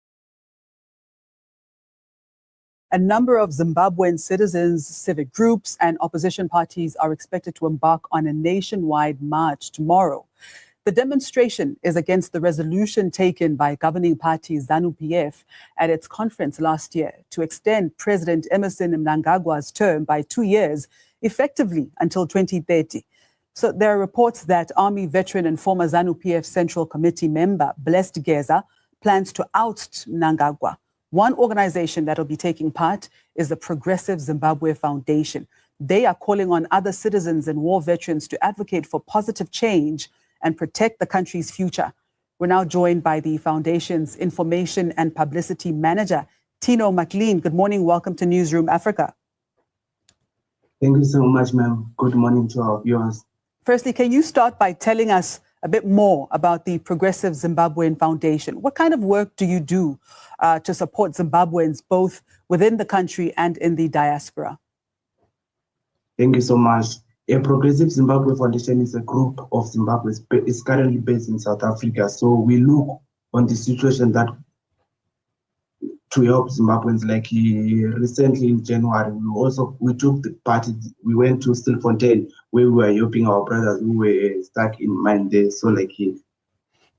A number of Zimbabwean citizens, civic groups, and opposition parties are expected to embark on a nationwide march tomorrow. The demonstration is against the resolution taken by governing party ZANU-PF at its conference last year to extend President Emerson Mnangagwa's term by 2 years, effectively until 2030. So there are reports that Army veteran and former ZANU-PF Central Committee member Blessed Geza plans to oust Mnangagwa. One organization that will be taking part is the Progressive Zimbabwe Foundation. They are calling on other citizens and war veterans to advocate for positive change and protect the country's future. We're now joined by the foundation's Information and Publicity Manager, Tino McLean, good morning. Welcome to Newsroom Africa. Thank you so much, ma'am. Good morning to our viewers. Firstly, can you start by telling us a bit more about the Progressive Zimbabwean Foundation? What kind of work do you do to support Zimbabweans both within the country and in the diaspora? Thank you so much. A Progressive Zimbabwe Foundation is a group of Zimbabweans. It's currently based in South Africa. So we look on the situation that to help Zimbabweans. Like recently in January, we took the party. We went to Stilfontein where we were helping our brothers who were stuck in mine there. So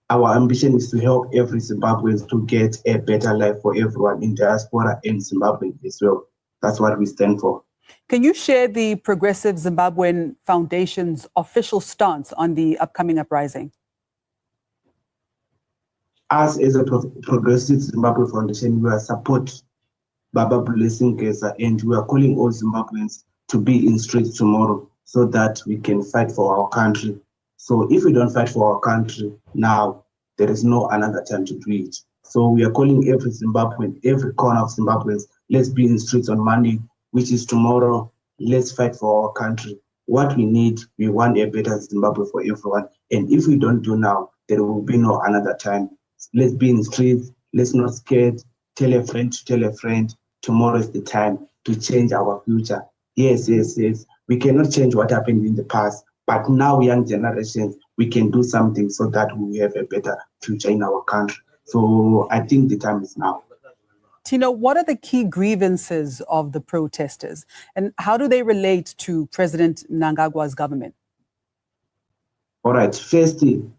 our ambition is to help every Zimbabwean to get a better life for everyone in diaspora and Zimbabwe as well. That's what we stand for. Can you share the Progressive Zimbabwean Foundation's official stance on the upcoming uprising? Us as a Progressive Zimbabwe Foundation, we are support Baba Blessing Kesa, and we are calling all Zimbabweans to be in streets tomorrow so that we can fight for our country. So if we don't fight for our country now, there is no another time to do it. So we are calling every Zimbabwean, every corner of Zimbabweans, let's be in streets on Monday, which is tomorrow. Let's fight for our country. What we need, we want a better Zimbabwe for everyone. And if we don't do now, there will be no another time. Let's be in the streets. Let's not scared. Tell a friend to tell a friend. Tomorrow is the time to change our future. Yes. We cannot change what happened in the past, but now young generations, we can do something so that we have a better future in our country. So I think the time is now. Tino, what are the key grievances of the protesters and how do they relate to President Mnangagwa's government? All right. Firstly,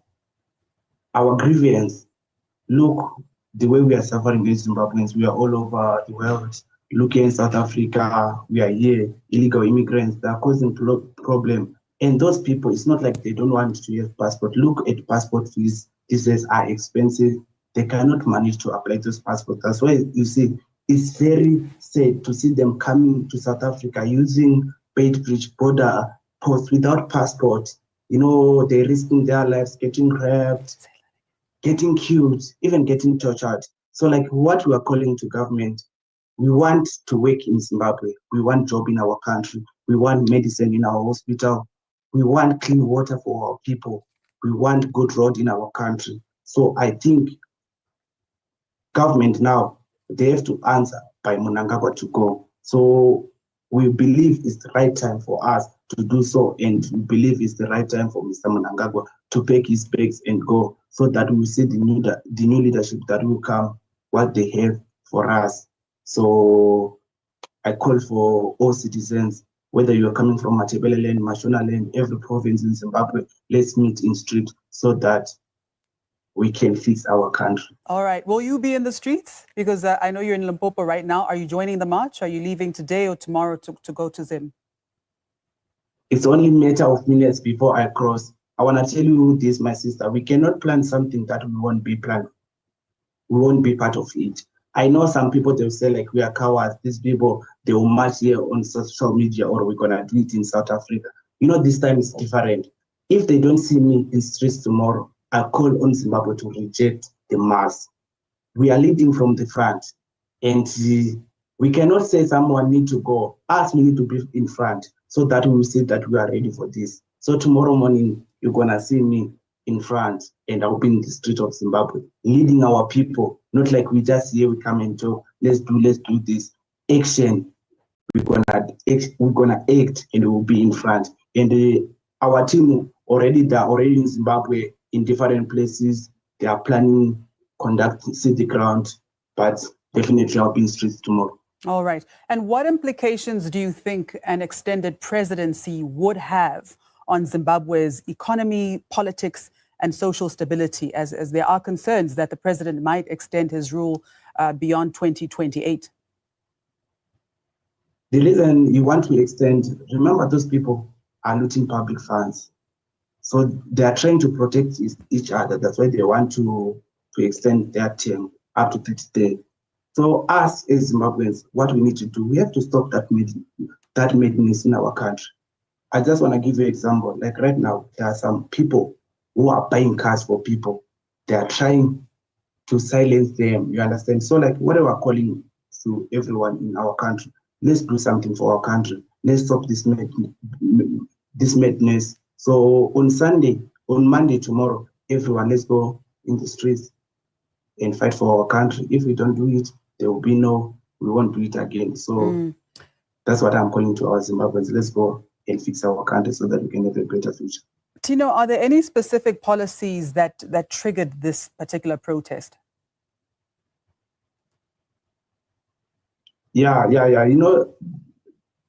our grievance. Look, the way we are suffering as Zimbabweans, we are all over the world. Look in South Africa, we are here, illegal immigrants, they are causing problem. And those people, it's not like they don't want to have passport. Look at passport fees. These are expensive. They cannot manage to apply those passports. That's why you see, it's very sad to see them coming to South Africa using Beitbridge border posts without passport. They're risking their lives, getting raped, getting killed, even getting tortured. So what we are calling to government, we want to work in Zimbabwe. We want job in our country. We want medicine in our hospital. We want clean water for our people. We want good road in our country. So I think government now, they have to answer by Mnangagwa to go. So we believe it's the right time for us to do so, and we believe it's the right time for Mr. Mnangagwa to pack his bags and go, so that we see the new leadership that will come, what they have for us. So I call for all citizens, whether you are coming from Matebeleland, Mashonaland, every province in Zimbabwe, let's meet in street so that we can fix our country. All right. Will you be in the streets? Because I know you're in Limpopo right now. Are you joining the march? Are you leaving today or tomorrow to go to Zim? It's only a matter of minutes before I cross. I want to tell you this, my sister. We cannot plan something that we won't be planned. We won't be part of it. I know some people, they'll say we are cowards. These people, they will march here on social media, or we're going to do it in South Africa. This time is different. If they don't see me in streets tomorrow, I call on Zimbabwe to reject the mass. We are leading from the front, and we cannot say someone need to go. Us, we need to be in front so that we will see that we are ready for this. So tomorrow morning, you're going to see me in front, and I'll be in the street of Zimbabwe, leading our people, not like we just here, we come and talk, let's do this. Action, we're gonna act, and we'll be in front. And our team they're already in Zimbabwe, in different places. They are planning, see the ground, but definitely I'll be in streets tomorrow. All right. And what implications do you think an extended presidency would have on Zimbabwe's economy, politics, and social stability, as there are concerns that the president might extend his rule beyond 2028? The reason you want to extend, remember, those people are looting public funds. So they are trying to protect each other. That's why they want to extend their term up to 30 days. So us as Zimbabweans, what we need to do, we have to stop that madness in our country. I just want to give you an example. Like right now, there are some people who are buying cars for people. They are trying to silence them, you understand? So what we are calling to everyone in our country. Let's do something for our country. Let's stop this madness. So on Monday, tomorrow, everyone, let's go in the streets and fight for our country. If we don't do it, there will be we won't do it again. So that's what I'm calling to our Zimbabweans. Let's go and fix our country so that we can have a better future. Tino, are there any specific policies that triggered this particular protest? Yeah.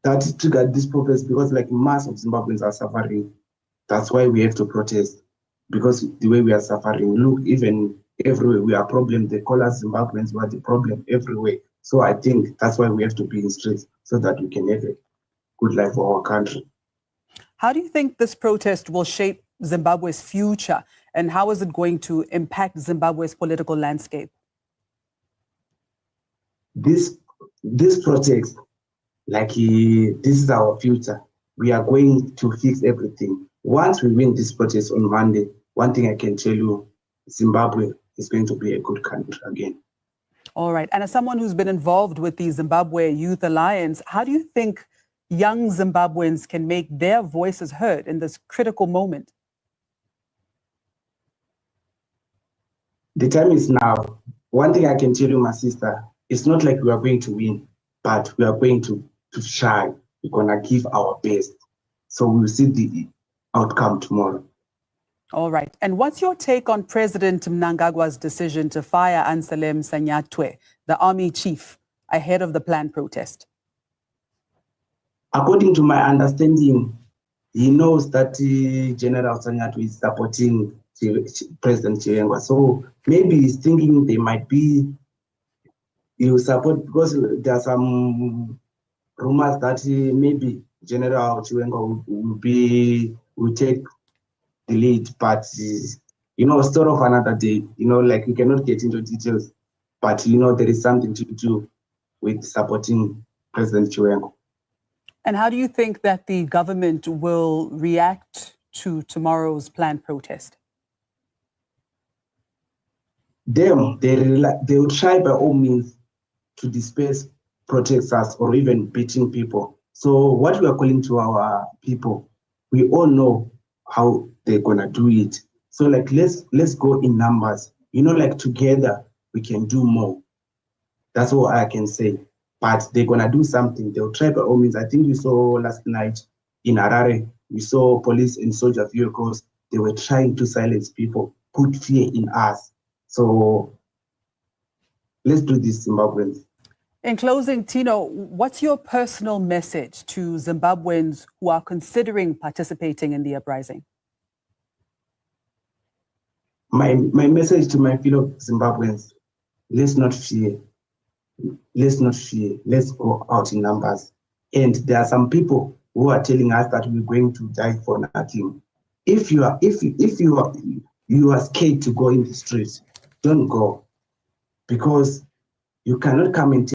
That triggered this protest because mass of Zimbabweans are suffering. That's why we have to protest, because the way we are suffering. Look, even everywhere we are problem. They call us Zimbabweans, we are the problem everywhere. So I think that's why we have to be in streets so that we can have a good life for our country. How do you think this protest will shape Zimbabwe's future, and how is it going to impact Zimbabwe's political landscape? This protest, this is our future. We are going to fix everything. Once we win this protest on Monday, one thing I can tell you, Zimbabwe is going to be a good country again. All right. And as someone who's been involved with the Zimbabwe Youth Alliance, how do you think young Zimbabweans can make their voices heard in this critical moment? The time is now. One thing I can tell you, my sister, it's not like we are going to win, but we are going to try. We're going to give our best. So we'll see the outcome tomorrow. All right. And what's your take on President Mnangagwa's decision to fire Anselm Sanyatwe, the army chief, ahead of the planned protest? According to my understanding, he knows that General Sanyatwe is supporting President Chiwenga. So maybe he's thinking they might be, he will support, because there are some rumors that maybe General Chiwenga will take the lead, but story of another day. We cannot get into details, but there is something to do with supporting President Chiwenga. And how do you think that the government will react to tomorrow's planned protest? They will try by all means to disperse protesters or even beating people. So what we are calling to our people, we all know how they're gonna do it. So let's go in numbers. Together we can do more. That's all I can say. But they're gonna do something. They'll try by all means. I think we saw last night in Harare, we saw police and soldier vehicles. They were trying to silence people, put fear in us. So let's do this, Zimbabweans. In closing, Tino, what's your personal message to Zimbabweans who are considering participating in the uprising? My message to my fellow Zimbabweans, let's not fear. Let's not fear. Let's go out in numbers. And there are some people who are telling us that we're going to die for nothing. If you are scared to go in the streets, don't go, because you cannot come and